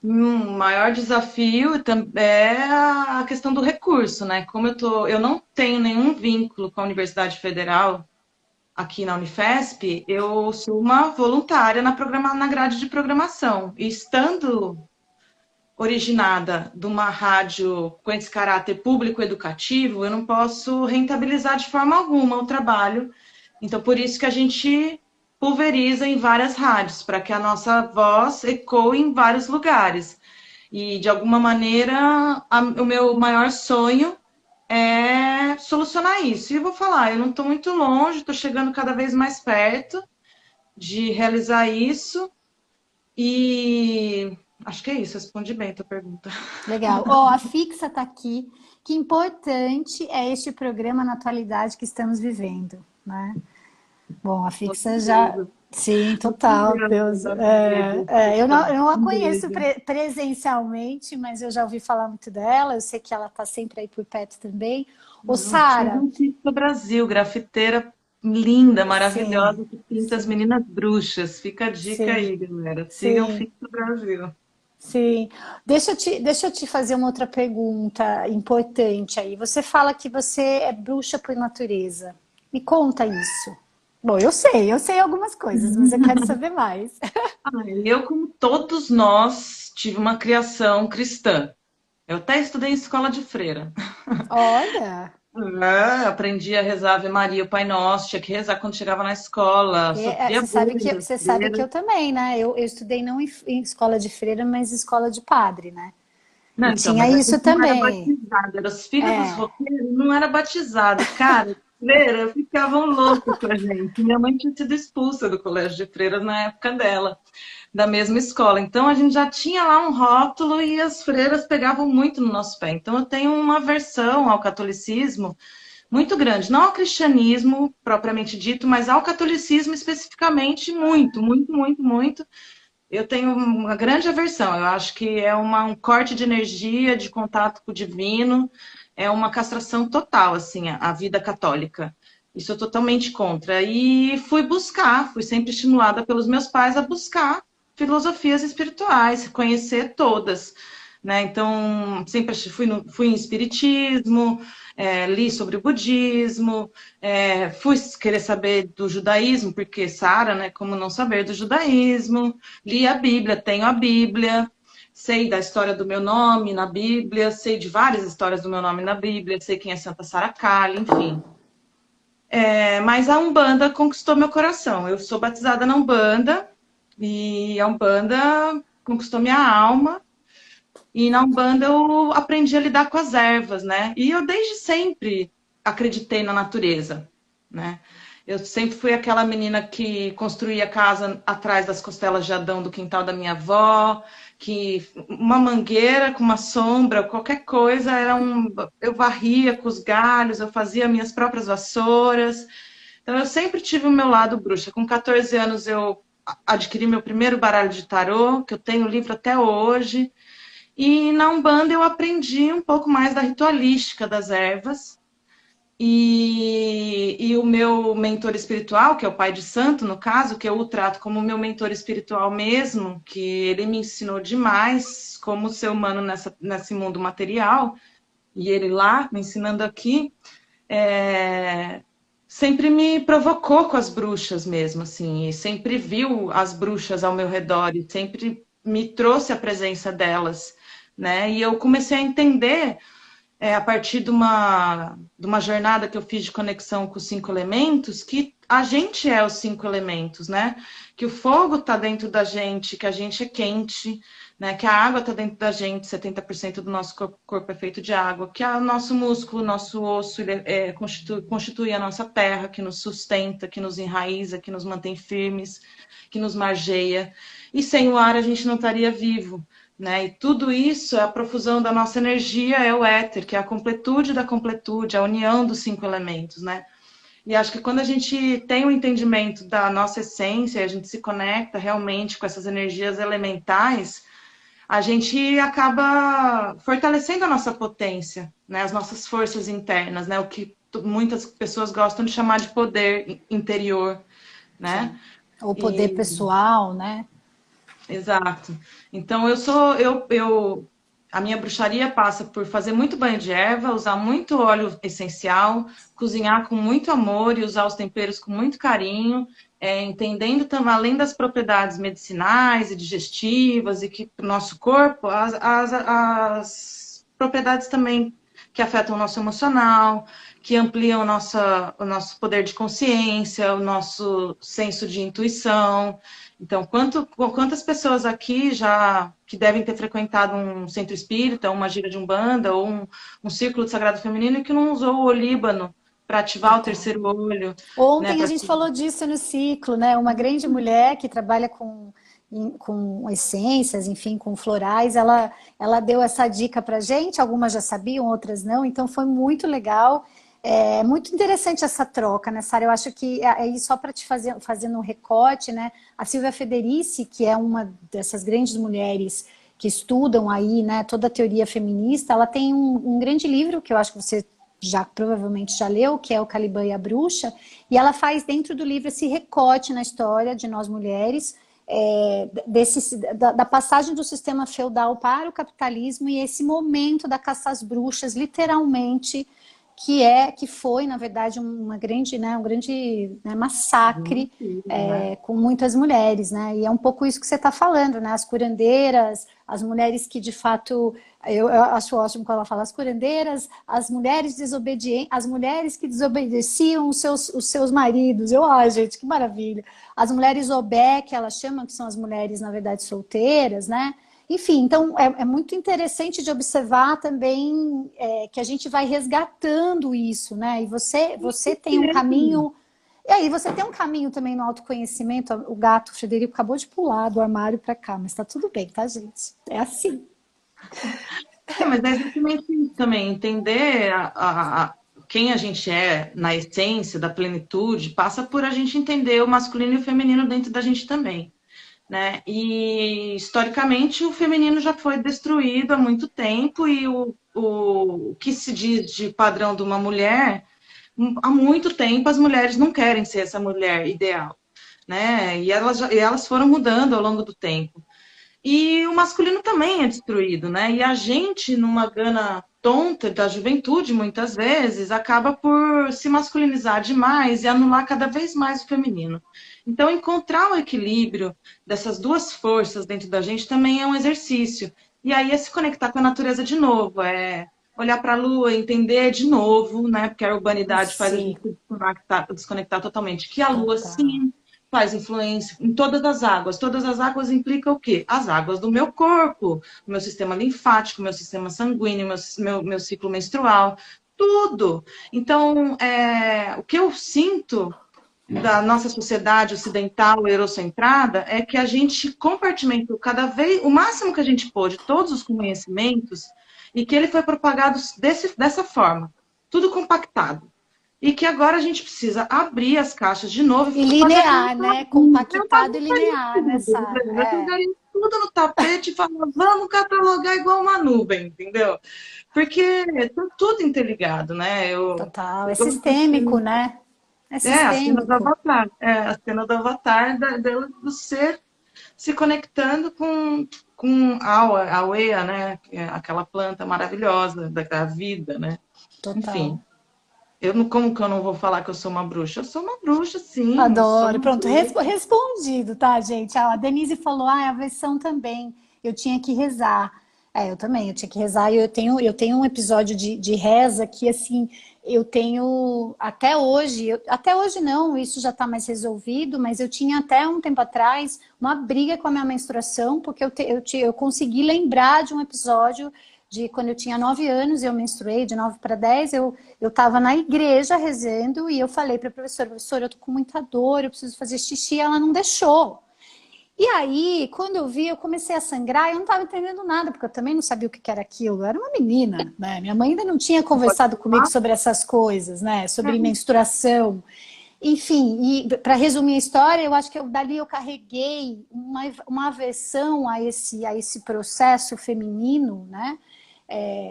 S2: Maior desafio é a questão do recurso, né? Como eu não tenho nenhum vínculo com a Universidade Federal aqui na Unifesp, eu sou uma voluntária na grade de programação. E estando originada de uma rádio com esse caráter público educativo, eu não posso rentabilizar de forma alguma o trabalho. Então, por isso que a gente pulveriza em várias rádios, para que a nossa voz ecoe em vários lugares. E, de alguma maneira, o meu maior sonho é solucionar isso. E eu vou falar, eu não estou muito longe, estou chegando cada vez mais perto de realizar isso. E acho que é isso, respondi bem a tua pergunta.
S1: Legal. Ó, a Fixa está aqui. Que importante é este programa na atualidade que estamos vivendo, né? Bom, a
S2: Com
S1: Fixa já.
S2: certeza.
S1: Sim,
S2: Com
S1: total.
S2: certeza,
S1: Deus.
S2: Davi.
S1: Eu não a
S2: Um
S1: conheço
S2: beijo.
S1: presencialmente, mas eu já ouvi falar muito dela. Eu sei que ela está sempre aí por perto também. Ô, Sara,
S2: Sigam Pizza Brasil, grafiteira linda,
S1: sim,
S2: maravilhosa, que pinta as
S1: sim,
S2: meninas bruxas. Fica a dica
S1: sim,
S2: aí, galera. Sigam
S1: sim,
S2: Pizza Brasil.
S1: sim. Deixa eu te fazer uma outra pergunta importante aí. Você fala que você é bruxa por natureza. Me conta isso. Bom, eu sei algumas coisas, mas eu quero saber mais.
S2: Eu, como todos nós, tive uma criação cristã. Eu até estudei em escola de freira.
S1: Olha.
S2: Aprendi a rezar Ave Maria, o Pai Nosso, tinha que rezar quando chegava na escola, sofria
S1: Você sabe
S2: bullying
S1: que,
S2: das
S1: você sabe que
S2: freiras.
S1: eu também, né? Eu estudei não em escola de freira, mas em escola de padre, né?
S2: Não,
S1: E
S2: então,
S1: tinha
S2: mas a
S1: isso
S2: gente não era
S1: também.
S2: batizado, era os filhos dos
S1: É,
S2: roqueiros, não era batizado. Cara, freiras ficavam loucas com a gente. Minha mãe tinha sido expulsa do colégio de freiras na época dela, da mesma escola. Então a gente já tinha lá um rótulo e as freiras pegavam muito no nosso pé. Então eu tenho uma aversão ao catolicismo muito grande, não ao cristianismo propriamente dito, mas ao catolicismo especificamente muito, muito, muito, muito. Eu tenho uma grande aversão. Eu acho que é um corte de energia, de contato com o divino, é uma castração total, assim, a vida católica. Isso eu totalmente contra. E fui buscar, fui sempre estimulada pelos meus pais a buscar filosofias espirituais, conhecer todas, né? Então, sempre fui em espiritismo, li sobre o budismo, fui querer saber do judaísmo, porque Sara, né? Como não saber do judaísmo? Li a Bíblia, tenho a Bíblia, sei da história do meu nome na Bíblia, sei de várias histórias do meu nome na Bíblia, sei quem é Santa Sara Kali, enfim. Mas a Umbanda conquistou meu coração. Eu sou batizada na Umbanda e a Umbanda conquistou minha alma. E na Umbanda eu aprendi a lidar com as ervas, né? E eu desde sempre acreditei na natureza, né? Eu sempre fui aquela menina que construía casa atrás das costelas de Adão do quintal da minha avó, que uma mangueira com uma sombra, qualquer coisa, eu varria com os galhos, eu fazia minhas próprias vassouras. Então eu sempre tive o meu lado bruxa. Com 14 anos eu adquiri meu primeiro baralho de tarô, que eu tenho o livro até hoje. E na Umbanda eu aprendi um pouco mais da ritualística das ervas. E o meu mentor espiritual, que é o pai de santo, no caso, que eu o trato como meu mentor espiritual mesmo, que ele me ensinou demais como ser humano nesse mundo material, e ele lá, me ensinando aqui, sempre me provocou com as bruxas mesmo, assim, e sempre viu as bruxas ao meu redor, e sempre me trouxe a presença delas, né? E eu comecei a entender a partir de uma jornada que eu fiz de conexão com os 5 elementos, que a gente é os 5 elementos, né? Que o fogo está dentro da gente, que a gente é quente, né? Que a água está dentro da gente, 70% do nosso corpo é feito de água, que o nosso músculo, o nosso osso, constitui a nossa terra, que nos sustenta, que nos enraiza, que nos mantém firmes, que nos margeia. E sem o ar a gente não estaria vivo. Né? E tudo isso é a profusão da nossa energia, é o éter, que é a completude da completude, a união dos 5 elementos, né? E acho que quando a gente tem o entendimento da nossa essência, a gente se conecta realmente com essas energias elementais, a gente acaba fortalecendo a nossa potência, né? As nossas forças internas, né? O que muitas pessoas gostam de chamar de poder interior, né?
S1: Sim. O poder
S2: E
S1: pessoal, né?
S2: exato. Então a minha bruxaria passa por fazer muito banho de erva, usar muito óleo essencial, cozinhar com muito amor e usar os temperos com muito carinho, entendendo também, além das propriedades medicinais e digestivas e que o nosso corpo, as propriedades também que afetam o nosso emocional, que ampliam o nosso poder de consciência, o nosso senso de intuição. Então, quantas pessoas aqui já que devem ter frequentado um centro espírita, uma gira de umbanda ou um círculo de sagrado feminino que não usou o olíbano para ativar o
S1: Total.
S2: terceiro olho, né?
S1: Ontem a gente falou disso no ciclo, né? Uma grande mulher que trabalha com essências, enfim, com florais, ela deu essa dica para gente, algumas já sabiam, outras não, então foi muito legal. É muito interessante essa troca, né, Sara? Eu acho que aí só para te fazendo um recorte, né? A Silvia Federici, que é uma dessas grandes mulheres que estudam aí, né, toda a teoria feminista, ela tem um grande livro que eu acho que você já provavelmente já leu, que é o Caliban e a Bruxa, e ela faz dentro do livro esse recorte na história de nós mulheres, da passagem do sistema feudal para o capitalismo e esse momento da caça às bruxas, literalmente, que foi, na verdade, uma grande, né, um grande, né, massacre com muitas mulheres, né? E é um pouco isso que você está falando, né? As curandeiras, as mulheres que de fato, eu acho ótimo quando ela fala as curandeiras, as mulheres desobedientes, as mulheres que desobedeciam os seus maridos. Gente, que maravilha! As mulheres obé, que elas chamam, que são as mulheres, na verdade, solteiras, né? Enfim, então é muito interessante de observar também que a gente vai resgatando isso, né? E você tem um caminho. E aí, você tem um caminho também no autoconhecimento. O gato, o Frederico, acabou de pular do armário para cá, mas tá tudo bem, tá, gente? É assim.
S2: Mas é exatamente isso também, entender quem a gente é na essência da plenitude passa por a gente entender o masculino e o feminino dentro da gente também, né? E historicamente o feminino já foi destruído há muito tempo e o que se diz de padrão de uma mulher, há muito tempo as mulheres não querem ser essa mulher ideal, né? E elas foram mudando ao longo do tempo. E o masculino também é destruído, né? E a gente, numa gana tonta da juventude, muitas vezes, acaba por se masculinizar demais e anular cada vez mais o feminino. Então, encontrar o equilíbrio dessas duas forças dentro da gente também é um exercício. E aí é se conectar com a natureza de novo, é olhar para a lua, entender de novo, né? Porque a urbanidade faz a
S1: Sim,
S2: gente se desconectar totalmente. Que a lua,
S1: total.
S2: sim, faz influência em todas as águas. Todas as águas implicam o quê? As águas do meu corpo, o meu sistema linfático, meu sistema sanguíneo, meu ciclo menstrual, tudo. Então, o que eu sinto da nossa sociedade ocidental eurocentrada é que a gente compartimentou cada vez o máximo que a gente pôde todos os conhecimentos e que ele foi propagado dessa forma, tudo compactado. E que agora a gente precisa abrir as caixas de novo
S1: E
S2: e fazer aquela
S1: linear, né?
S2: bagunça. Eu
S1: Compactado e
S2: bagunçaria
S1: linear, né,
S2: tudo,
S1: Sara?
S2: entendeu? Eu jogaria tudo no tapete e falaria, vamos catalogar igual uma nuvem, entendeu? Porque tá tudo interligado, né?
S1: Total.
S2: Eu
S1: É
S2: gosto
S1: sistêmico, né? É
S2: a cena do
S1: sistêmico.
S2: Avatar. É, a cena do Avatar dela, do ser se conectando com a Awea, né? Que é aquela planta maravilhosa da vida, né? Enfim.
S1: Total.
S2: Como que eu não vou falar que eu sou uma bruxa? Eu sou uma bruxa, sim. Sou
S1: Adoro.
S2: uma
S1: Pronto,
S2: bruxa.
S1: respondido, tá, gente? A Denise falou, a versão também. Eu tinha que rezar. Eu também, eu tinha que rezar. E eu tenho um episódio de reza que, assim, eu tenho até hoje, até hoje não, isso já está mais resolvido, mas eu tinha até um tempo atrás uma briga com a minha menstruação, porque eu consegui lembrar de um episódio de quando eu tinha 9 anos, eu menstruei de 9 para 10, eu estava na igreja rezando e eu falei para a professora, eu tô com muita dor, eu preciso fazer xixi, ela não deixou. E aí, quando eu vi, eu comecei a sangrar, eu não estava entendendo nada, porque eu também não sabia o que era aquilo. Eu era uma menina, né? Minha mãe ainda não tinha
S2: Pode
S1: conversado comigo
S2: falar?
S1: sobre essas coisas, né? Sobre menstruação. Enfim, e para resumir a história, eu acho que dali eu carreguei uma aversão a esse processo feminino, né?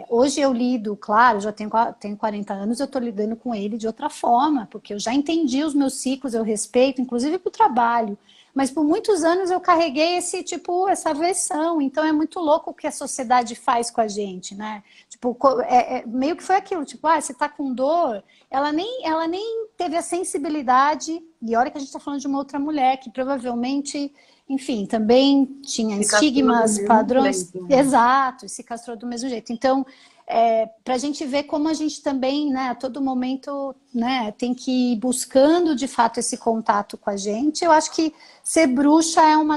S1: Hoje eu lido, claro, já tenho 40 anos, eu estou lidando com ele de outra forma, porque eu já entendi os meus ciclos, eu respeito, inclusive para o trabalho. Mas por muitos anos eu carreguei essa versão. Então é muito louco o que a sociedade faz com a gente, né? Tipo, meio que foi aquilo, tipo, você tá com dor, ela nem teve a sensibilidade, e olha que a gente está falando de uma outra mulher que provavelmente, enfim, também tinha
S2: Se castrou do
S1: estigmas,
S2: mesmo
S1: padrões,
S2: jeito, né?
S1: exato, e se castrou do mesmo jeito. Então, para a gente ver como a gente também, né, a todo momento, né, tem que ir buscando de fato esse contato com a gente. Eu acho que ser bruxa é um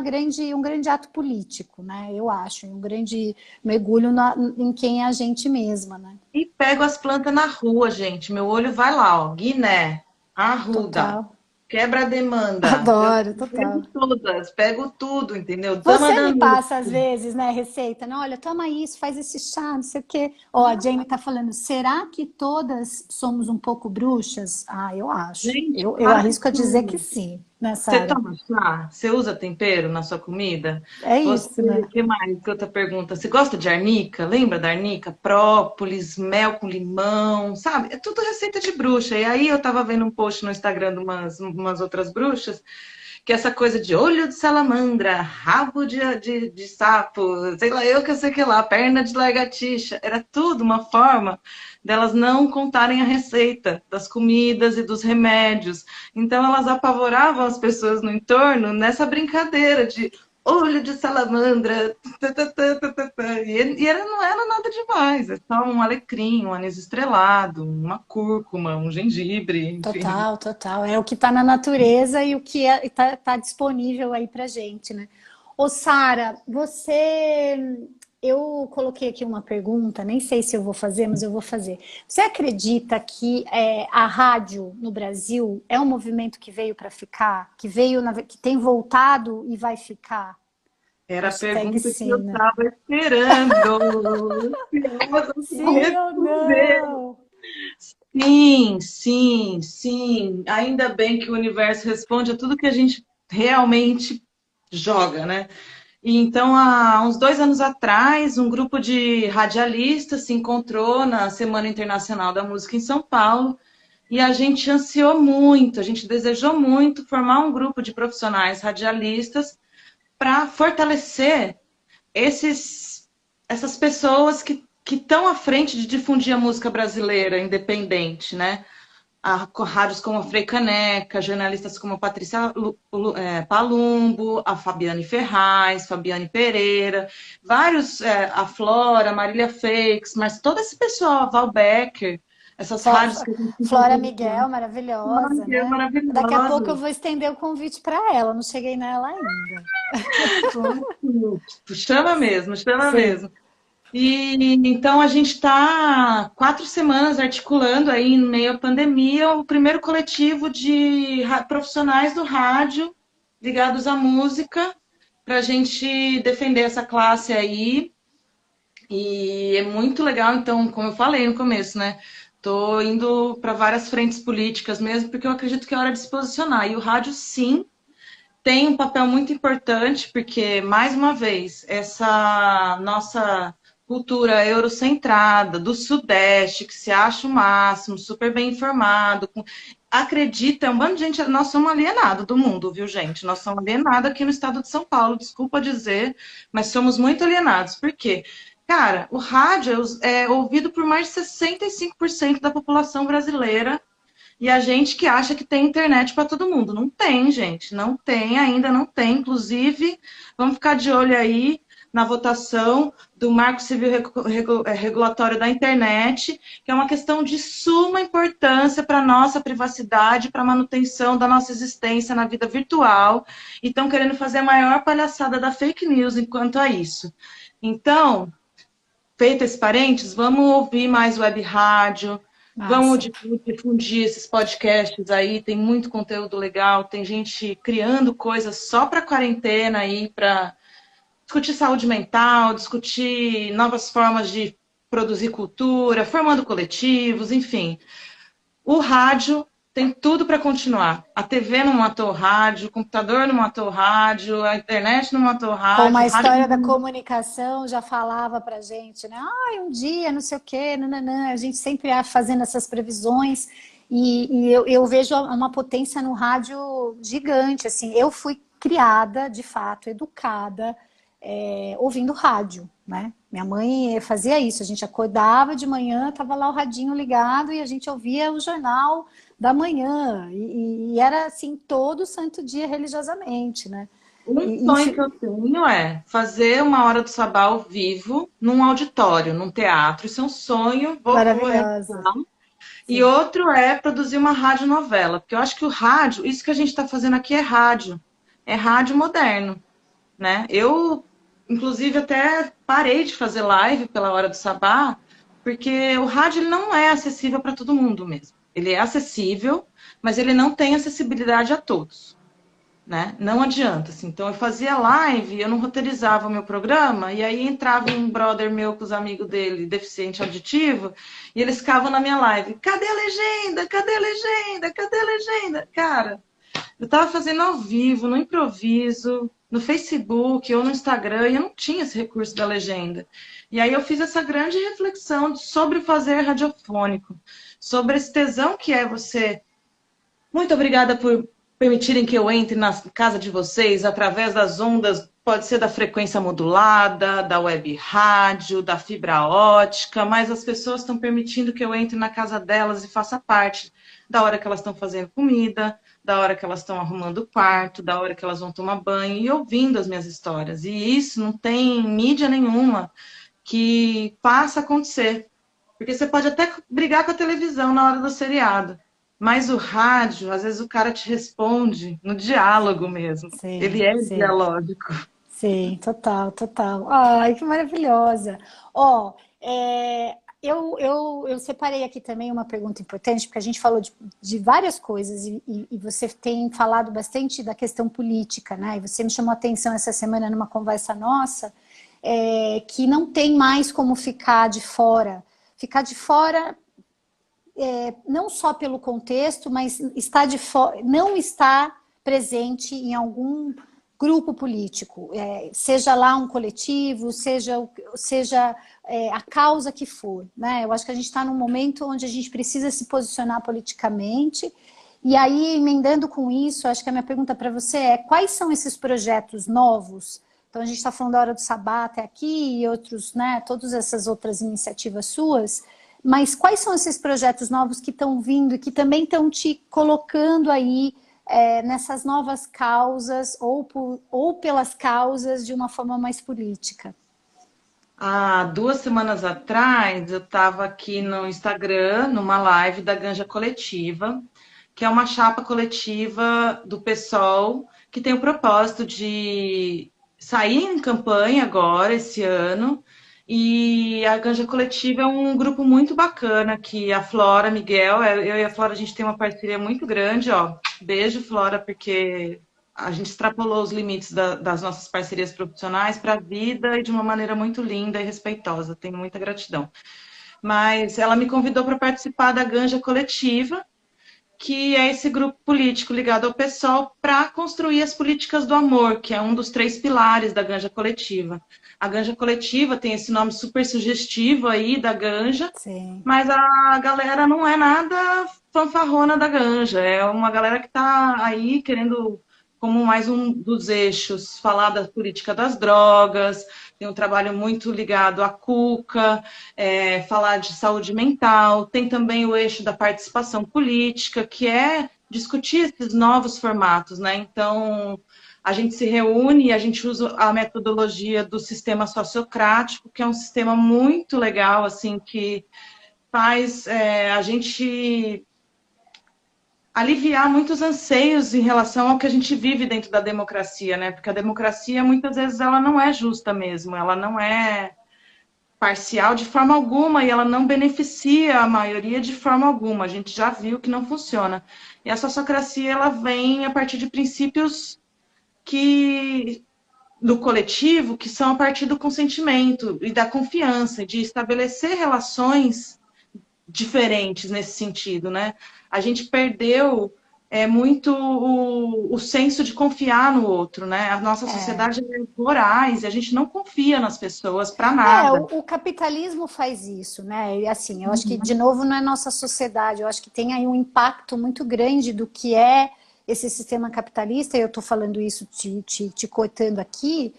S1: grande ato político, né? Eu acho, um grande mergulho em quem é a gente mesma, né?
S2: E pego as plantas na rua, gente. Meu olho vai lá, ó. Guiné, arruda,
S1: Total.
S2: quebra-demanda. Eu
S1: Adoro, total.
S2: pego todas, pego tudo, entendeu? Dama
S1: Você
S2: da
S1: me passa, às
S2: noite.
S1: vezes, né, receita, né? Olha, toma isso, faz esse chá, não sei o quê. Ó, a Jamie tá falando, será que todas somos um pouco bruxas? Eu acho.
S2: Gente,
S1: Eu
S2: claro que
S1: arrisco a dizer que
S2: sim.
S1: sim, né,
S2: Você
S1: Sara?
S2: toma chá? Você usa tempero na sua comida?
S1: É
S2: Você,
S1: isso, né?
S2: que mais? Que outra pergunta? Você gosta de arnica? Lembra da arnica? Própolis, mel com limão, sabe? É tudo receita de bruxa. E aí eu tava vendo um post no Instagram de umas outras bruxas, que essa coisa de olho de salamandra, rabo de sapo, sei lá, eu que sei que lá, perna de lagartixa, era tudo uma forma delas não contarem a receita das comidas e dos remédios. Então elas apavoravam as pessoas no entorno nessa brincadeira de olho de salamandra. Não era nada demais, é só um alecrim, um anis estrelado, uma cúrcuma, um gengibre, enfim.
S1: Total, total. É o que está na natureza e o que tá disponível aí pra gente, né? Ô, Sara, eu coloquei aqui uma pergunta, nem sei se eu vou fazer, mas eu vou fazer. Você acredita que a rádio no Brasil é um movimento que veio para ficar? Que tem voltado e vai ficar?
S2: Era a
S1: Hashtag
S2: pergunta que eu
S1: sim, né?
S2: estava esperando. Ansiosa para
S1: Sim ou
S2: responder.
S1: não?
S2: Sim, sim, sim. Ainda bem que o universo responde a tudo que a gente realmente joga, né? E então, há uns 2 anos atrás, um grupo de radialistas se encontrou na Semana Internacional da Música em São Paulo e a gente ansiou muito, a gente desejou muito formar um grupo de profissionais radialistas para fortalecer essas pessoas que estão à frente de difundir a música brasileira independente, né? Rádios como a Frei Caneca, jornalistas como a Patrícia Palumbo, a Fabiane Ferraz, Fabiane Pereira, vários, a Flora, Marília Feix, mas todo esse pessoal, a Val Becker, essas
S1: Flo-
S2: rádios que a gente
S1: Flora
S2: encontrou
S1: Miguel,
S2: lá,
S1: maravilhosa,
S2: que é
S1: né? Daqui a pouco eu
S2: maravilhoso.
S1: vou estender o convite para ela, não cheguei nela ainda.
S2: Chama mesmo, chama
S1: Sim.
S2: mesmo. E então a gente está 4 semanas articulando aí, em meio à pandemia, o primeiro coletivo de profissionais do rádio ligados à música, para a gente defender essa classe aí. E é muito legal, então, como eu falei no começo, né? Tô indo para várias frentes políticas mesmo, porque eu acredito que é hora de se posicionar. E o rádio, sim, tem um papel muito importante, porque, mais uma vez, essa nossa cultura eurocentrada, do Sudeste, que se acha o máximo, super bem informado, acredita, é um bando de gente, nós somos alienados do mundo, viu, gente? Nós somos alienados aqui no estado de São Paulo, desculpa dizer, mas somos muito alienados. Por quê? Cara, o rádio é ouvido por mais de 65% da população brasileira e a gente que acha que tem internet para todo mundo. Não tem, gente. Não tem, ainda não tem. Inclusive, vamos ficar de olho aí na votação do Marco Civil Regulatório da Internet, que é uma questão de suma importância para a nossa privacidade, para a manutenção da nossa existência na vida virtual. E estão querendo fazer a maior palhaçada da fake news enquanto a isso. Então, feito esse parênteses, vamos ouvir mais web rádio, vamos
S1: Massa.
S2: difundir esses podcasts aí, tem muito conteúdo legal, tem gente criando coisas só para quarentena aí, para discutir saúde mental, discutir novas formas de produzir cultura, formando coletivos, enfim. O rádio tem tudo para continuar. A TV não matou o rádio, o computador não matou o rádio, a internet não matou
S1: Como
S2: o
S1: a
S2: rádio
S1: história da comunicação já falava para gente, né? Ah, um dia, não sei o quê, nananã. A gente sempre fazendo essas previsões e eu vejo uma potência no rádio gigante. Assim, eu fui criada, de fato, educada, ouvindo rádio, né? Minha mãe fazia isso. A gente acordava de manhã, tava lá o radinho ligado e a gente ouvia o jornal da manhã e era assim todo santo dia religiosamente, né?
S2: Um
S1: E,
S2: sonho que eu tenho é fazer uma hora do sabá ao vivo num auditório, num teatro. Isso é um sonho, vou realizar.
S1: maravilhosa.
S2: E
S1: Sim.
S2: outro é produzir uma radionovela, porque eu acho que o rádio, isso que a gente está fazendo aqui é rádio moderno, né? Eu, inclusive, até parei de fazer live pela hora do sabá, porque o rádio ele não é acessível para todo mundo mesmo. Ele é acessível, mas ele não tem acessibilidade a todos, né? Não adianta, assim. Então eu fazia live, eu não roteirizava o meu programa, e aí entrava um brother meu com os amigos dele, deficiente auditivo, e eles ficavam na minha live, cadê a legenda? Cadê a legenda? Cadê a legenda? Cara, eu tava fazendo ao vivo, no improviso, no Facebook ou no Instagram, e eu não tinha esse recurso da legenda. E aí eu fiz essa grande reflexão sobre fazer radiofônico, sobre esse tesão que é você. Muito obrigada por permitirem que eu entre na casa de vocês através das ondas, pode ser da frequência modulada, da web rádio, da fibra ótica, mas as pessoas estão permitindo que eu entre na casa delas e faça parte da hora que elas estão fazendo comida, da hora que elas estão arrumando o quarto, da hora que elas vão tomar banho e ouvindo as minhas histórias. E isso não tem mídia nenhuma que faça acontecer. Porque você pode até brigar com a televisão na hora do seriado. Mas o rádio, às vezes o cara te responde no diálogo mesmo. Ele
S1: Sim,
S2: é
S1: sim,
S2: dialógico.
S1: Sim, total, total. Ai, que maravilhosa. Ó, eu separei aqui também uma pergunta importante, porque a gente falou de várias coisas e você tem falado bastante da questão política, né? E você me chamou a atenção essa semana numa conversa nossa, que não tem mais como ficar de fora. Ficar de fora não só pelo contexto, mas não está presente em algum grupo político, seja lá um coletivo, seja a causa que for, né? Eu acho que a gente está num momento onde a gente precisa se posicionar politicamente. E aí, emendando com isso, acho que a minha pergunta para você é: quais são esses projetos novos? Então, a gente está falando da Hora do Sabá até aqui e outros, né? Todas essas outras iniciativas suas. Mas quais são esses projetos novos que estão vindo e que também estão te colocando aí nessas novas causas ou pelas causas de uma forma mais política?
S2: Há 2 semanas atrás, eu estava aqui no Instagram, numa live da Ganja Coletiva, que é uma chapa coletiva do PSOL, que tem o propósito de sair em campanha agora, esse ano. E a Ganja Coletiva é um grupo muito bacana, que a Flora Miguel, eu e a Flora, a gente tem uma parceria muito grande, ó. Beijo, Flora, porque a gente extrapolou os limites das nossas parcerias profissionais para a vida e de uma maneira muito linda e respeitosa. Tenho muita gratidão. Mas ela me convidou para participar da Ganja Coletiva, que é esse grupo político ligado ao PSOL para construir as políticas do amor, que é um dos 3 pilares da Ganja Coletiva. A Ganja Coletiva tem esse nome super sugestivo aí da Ganja,
S1: Sim.
S2: mas a galera não é nada fanfarrona da Ganja, é uma galera que está aí querendo, como mais um dos eixos, falar da política das drogas, tem um trabalho muito ligado à cuca, falar de saúde mental, tem também o eixo da participação política, que é discutir esses novos formatos, né? Então, a gente se reúne e a gente usa a metodologia do sistema sociocrático, que é um sistema muito legal, assim, que faz a gente aliviar muitos anseios em relação ao que a gente vive dentro da democracia, né? Porque a democracia, muitas vezes, ela não é justa mesmo, ela não é parcial de forma alguma e ela não beneficia a maioria de forma alguma. A gente já viu que não funciona. E a sociocracia, ela vem a partir de princípios que do coletivo, que são a partir do consentimento e da confiança, de estabelecer relações diferentes nesse sentido, né? A gente perdeu muito o senso de confiar no outro, né? A nossa sociedade é voraz e a gente não confia nas pessoas para nada.
S1: O capitalismo faz isso, né? E assim, eu acho que, de novo, não é nossa sociedade, eu acho que tem aí um impacto muito grande do que é esse sistema capitalista, e eu estou falando isso te cortando aqui,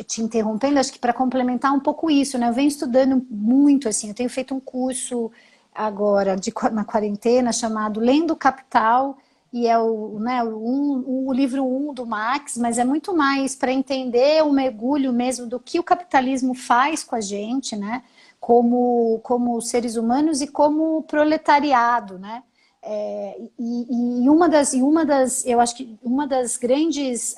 S1: te interrompendo, acho que para complementar um pouco isso, né? Eu venho estudando muito, assim, eu tenho feito um curso agora na quarentena chamado Lendo o Capital, e é o livro 1 do Marx, mas é muito mais para entender o mergulho mesmo do que o capitalismo faz com a gente, né? Como seres humanos e como proletariado, né? Eu acho que uma das grandes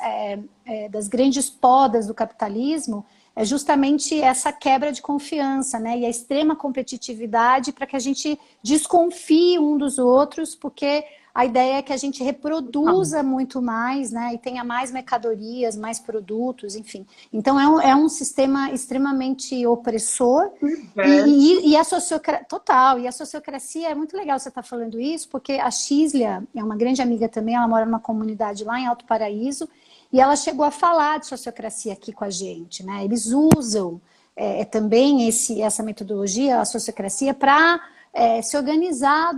S1: podas do capitalismo é justamente essa quebra de confiança, né? E a extrema competitividade para que a gente desconfie um dos outros, porque a ideia é que a gente reproduza muito mais, né? E tenha mais mercadorias, mais produtos, enfim. Então é um sistema extremamente opressor e a sociocracia total. E a sociocracia é muito legal você estar falando isso, porque a Xislia é uma grande amiga também, ela mora numa comunidade lá em Alto Paraíso, e ela chegou a falar de sociocracia aqui com a gente, né? Eles usam também essa metodologia, a sociocracia, para se organizar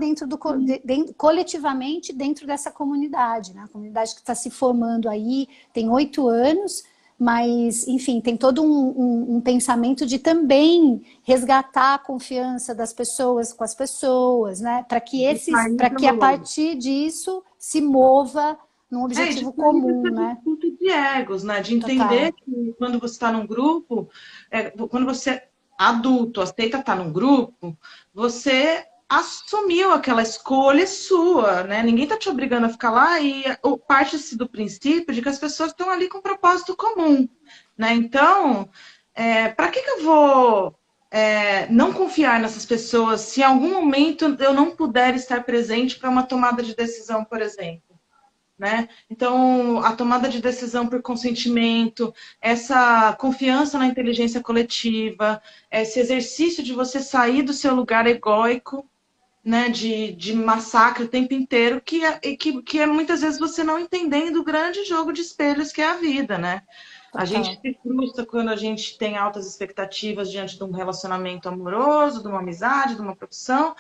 S1: coletivamente dentro dessa comunidade, né? A comunidade que está se formando aí tem 8 anos, mas, enfim, tem todo um pensamento de também resgatar a confiança das pessoas com as pessoas, né? Para que a partir disso se mova num
S2: De
S1: objetivo
S2: sair
S1: comum,
S2: dessa
S1: né?
S2: disputa de egos, né? De
S1: Total.
S2: entender que quando você está num grupo, quando você adulto aceita estar num grupo, você assumiu aquela escolha sua, né? Ninguém está te obrigando a ficar lá e parte-se do princípio de que as pessoas estão ali com um propósito comum, né? Então, para que eu vou não confiar nessas pessoas se em algum momento eu não puder estar presente para uma tomada de decisão, por exemplo? Né? Então, a tomada de decisão por consentimento, essa confiança na inteligência coletiva, esse exercício de você sair do seu lugar egóico, né, de massacre o tempo inteiro, que é muitas vezes você não entendendo o grande jogo de espelhos que é a vida, né? A gente
S1: Total.
S2: se frustra quando a gente tem altas expectativas diante de um relacionamento amoroso, de uma amizade, de uma profissão.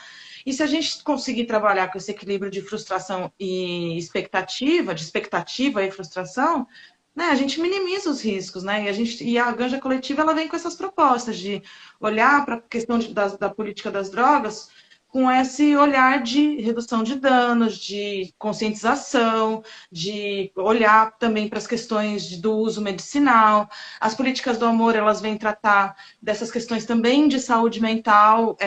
S2: E se a gente conseguir trabalhar com esse equilíbrio de frustração e expectativa, de expectativa e frustração, né, a gente minimiza os riscos, né? E a ganja coletiva ela vem com essas propostas de olhar para a questão da política das drogas com esse olhar de redução de danos, de conscientização, de olhar também para as questões do uso medicinal. As políticas do amor, elas vêm tratar dessas questões também de saúde mental,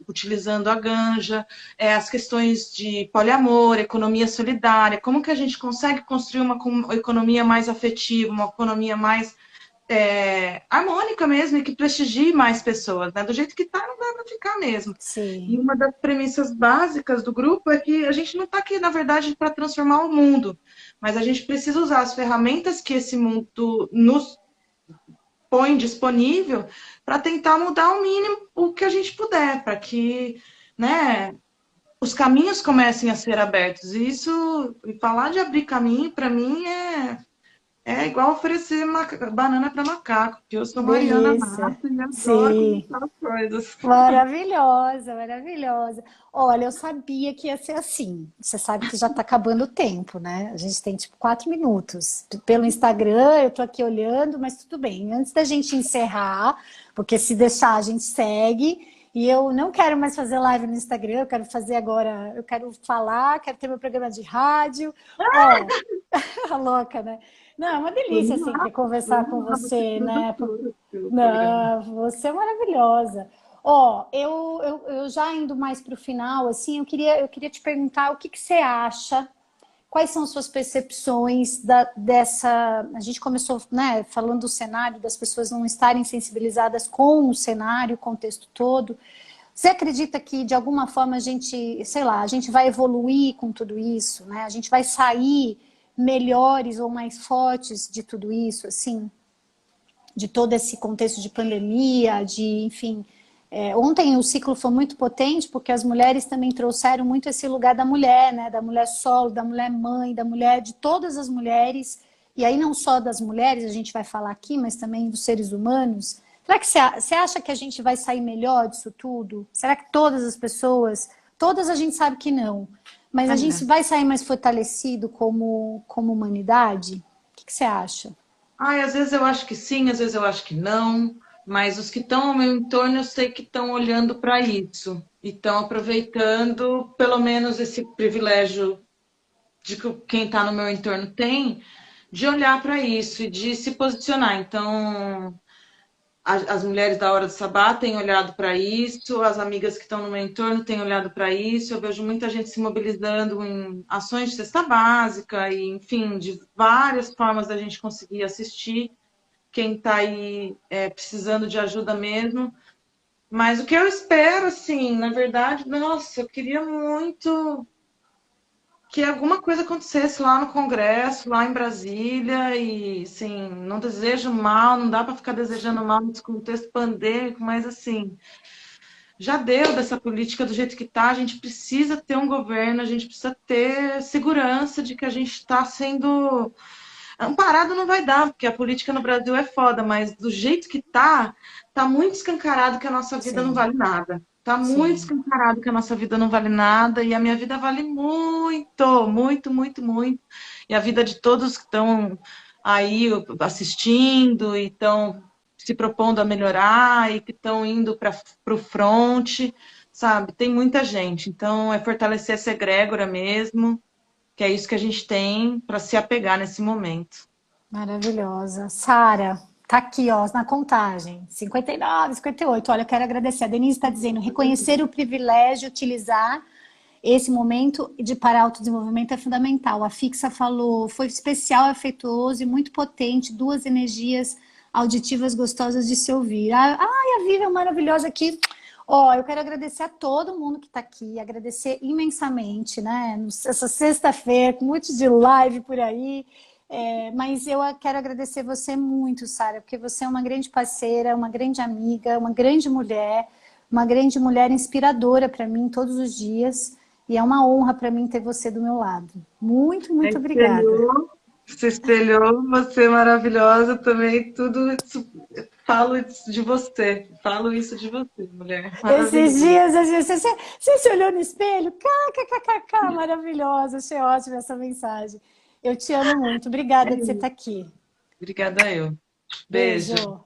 S2: utilizando a ganja, as questões de poliamor, economia solidária, como que a gente consegue construir uma economia mais afetiva, uma economia mais harmônica mesmo e que prestigie mais pessoas, né? Do jeito que tá, não dá para ficar mesmo. E
S1: Sim.
S2: uma das premissas básicas do grupo é que a gente não está aqui, na verdade, para transformar o mundo, mas a gente precisa usar as ferramentas que esse mundo nos põe disponível para tentar mudar o mínimo o que a gente puder, para que, né, os caminhos comecem a ser abertos. E isso, falar de abrir caminho, para mim, é igual oferecer banana para macaco, porque eu sou Mariana
S1: Delícia.
S2: Mata e adoro
S1: Sim.
S2: começar as coisas.
S1: Maravilhosa, maravilhosa. Olha, eu sabia que ia ser assim. Você sabe que já está acabando o tempo, né? A gente tem tipo 4 minutos. Pelo Instagram, eu tô aqui olhando, mas tudo bem. Antes da gente encerrar, porque se deixar a gente segue. E eu não quero mais fazer live no Instagram, eu quero fazer agora, eu quero falar, quero ter meu programa de rádio. Ó, a louca, né? Não, é uma delícia sempre conversar com
S2: Vamos ser
S1: você, né?
S2: produtora do programa.
S1: Não, você é maravilhosa. Ó, eu já indo mais para o final, assim, eu queria te perguntar o que que você acha, quais são suas percepções dessa. A gente começou, né, falando do cenário, das pessoas não estarem sensibilizadas com o cenário, o contexto todo. Você acredita que, de alguma forma, a gente, sei lá, a gente vai evoluir com tudo isso, né? A gente vai sair melhores ou mais fortes de tudo isso, assim? De todo esse contexto de pandemia, enfim. Ontem o ciclo foi muito potente porque as mulheres também trouxeram muito esse lugar da mulher, né? Da mulher solo, da mulher mãe, da mulher, de todas as mulheres, e aí não só das mulheres, a gente vai falar aqui, mas também dos seres humanos. Será que você acha que a gente vai sair melhor disso tudo? Será que todas as pessoas, todas a gente sabe que não, mas a gente vai sair mais fortalecido como humanidade? O que você acha?
S2: Ai, às vezes eu acho que sim, às vezes eu acho que não, mas os que estão ao meu entorno eu sei que estão olhando para isso e estão aproveitando pelo menos esse privilégio de que quem está no meu entorno tem, de olhar para isso e de se posicionar. Então, as mulheres da Hora do Sabá têm olhado para isso, as amigas que estão no meu entorno têm olhado para isso. Eu vejo muita gente se mobilizando em ações de cesta básica e, enfim, de várias formas da gente conseguir assistir quem está aí precisando de ajuda mesmo. Mas o que eu espero, assim, na verdade, nossa, eu queria muito que alguma coisa acontecesse lá no Congresso, lá em Brasília, e assim, não desejo mal, não dá para ficar desejando mal nesse contexto pandêmico, mas assim, já deu dessa política do jeito que está, a gente precisa ter um governo, a gente precisa ter segurança de que a gente está sendo amparado não vai dar, porque a política no Brasil é foda, mas do jeito que tá muito escancarado que a nossa vida não
S1: Sim,
S2: vale nada. Tá muito
S1: sim.
S2: escancarado que a nossa vida não vale nada e a minha vida vale muito, muito, muito, muito. E a vida de todos que estão aí assistindo e estão se propondo a melhorar e que estão indo para o front, sabe? Tem muita gente. Então, é fortalecer essa egrégora mesmo, que é isso que a gente tem para se apegar nesse momento.
S1: Maravilhosa. Sara, Tá aqui, ó, na contagem. 59, 58. Olha, eu quero agradecer. A Denise está dizendo, reconhecer o privilégio, utilizar esse momento de para autodesenvolvimento é fundamental. A Fixa falou, foi especial, afetuoso e muito potente, duas energias auditivas gostosas de se ouvir. Ai, a Vivian maravilhosa aqui. Ó, eu quero agradecer a todo mundo que está aqui, agradecer imensamente, né? Essa sexta-feira, com muito de live por aí. Mas eu quero agradecer você muito, Sara, porque você é uma grande parceira, uma grande amiga, uma grande mulher inspiradora para mim todos os dias. E é uma honra para mim ter você do meu lado. Muito, muito obrigada.
S2: Se espelhou, você é maravilhosa também, tudo isso, falo isso de você, mulher,
S1: Esses
S2: maravilhosa.
S1: dias, você se olhou no espelho? KKKKK, maravilhosa. Achei ótima essa mensagem. Eu te amo muito. Obrigada de você estar aqui.
S2: Obrigada eu. Beijo.
S1: Beijo.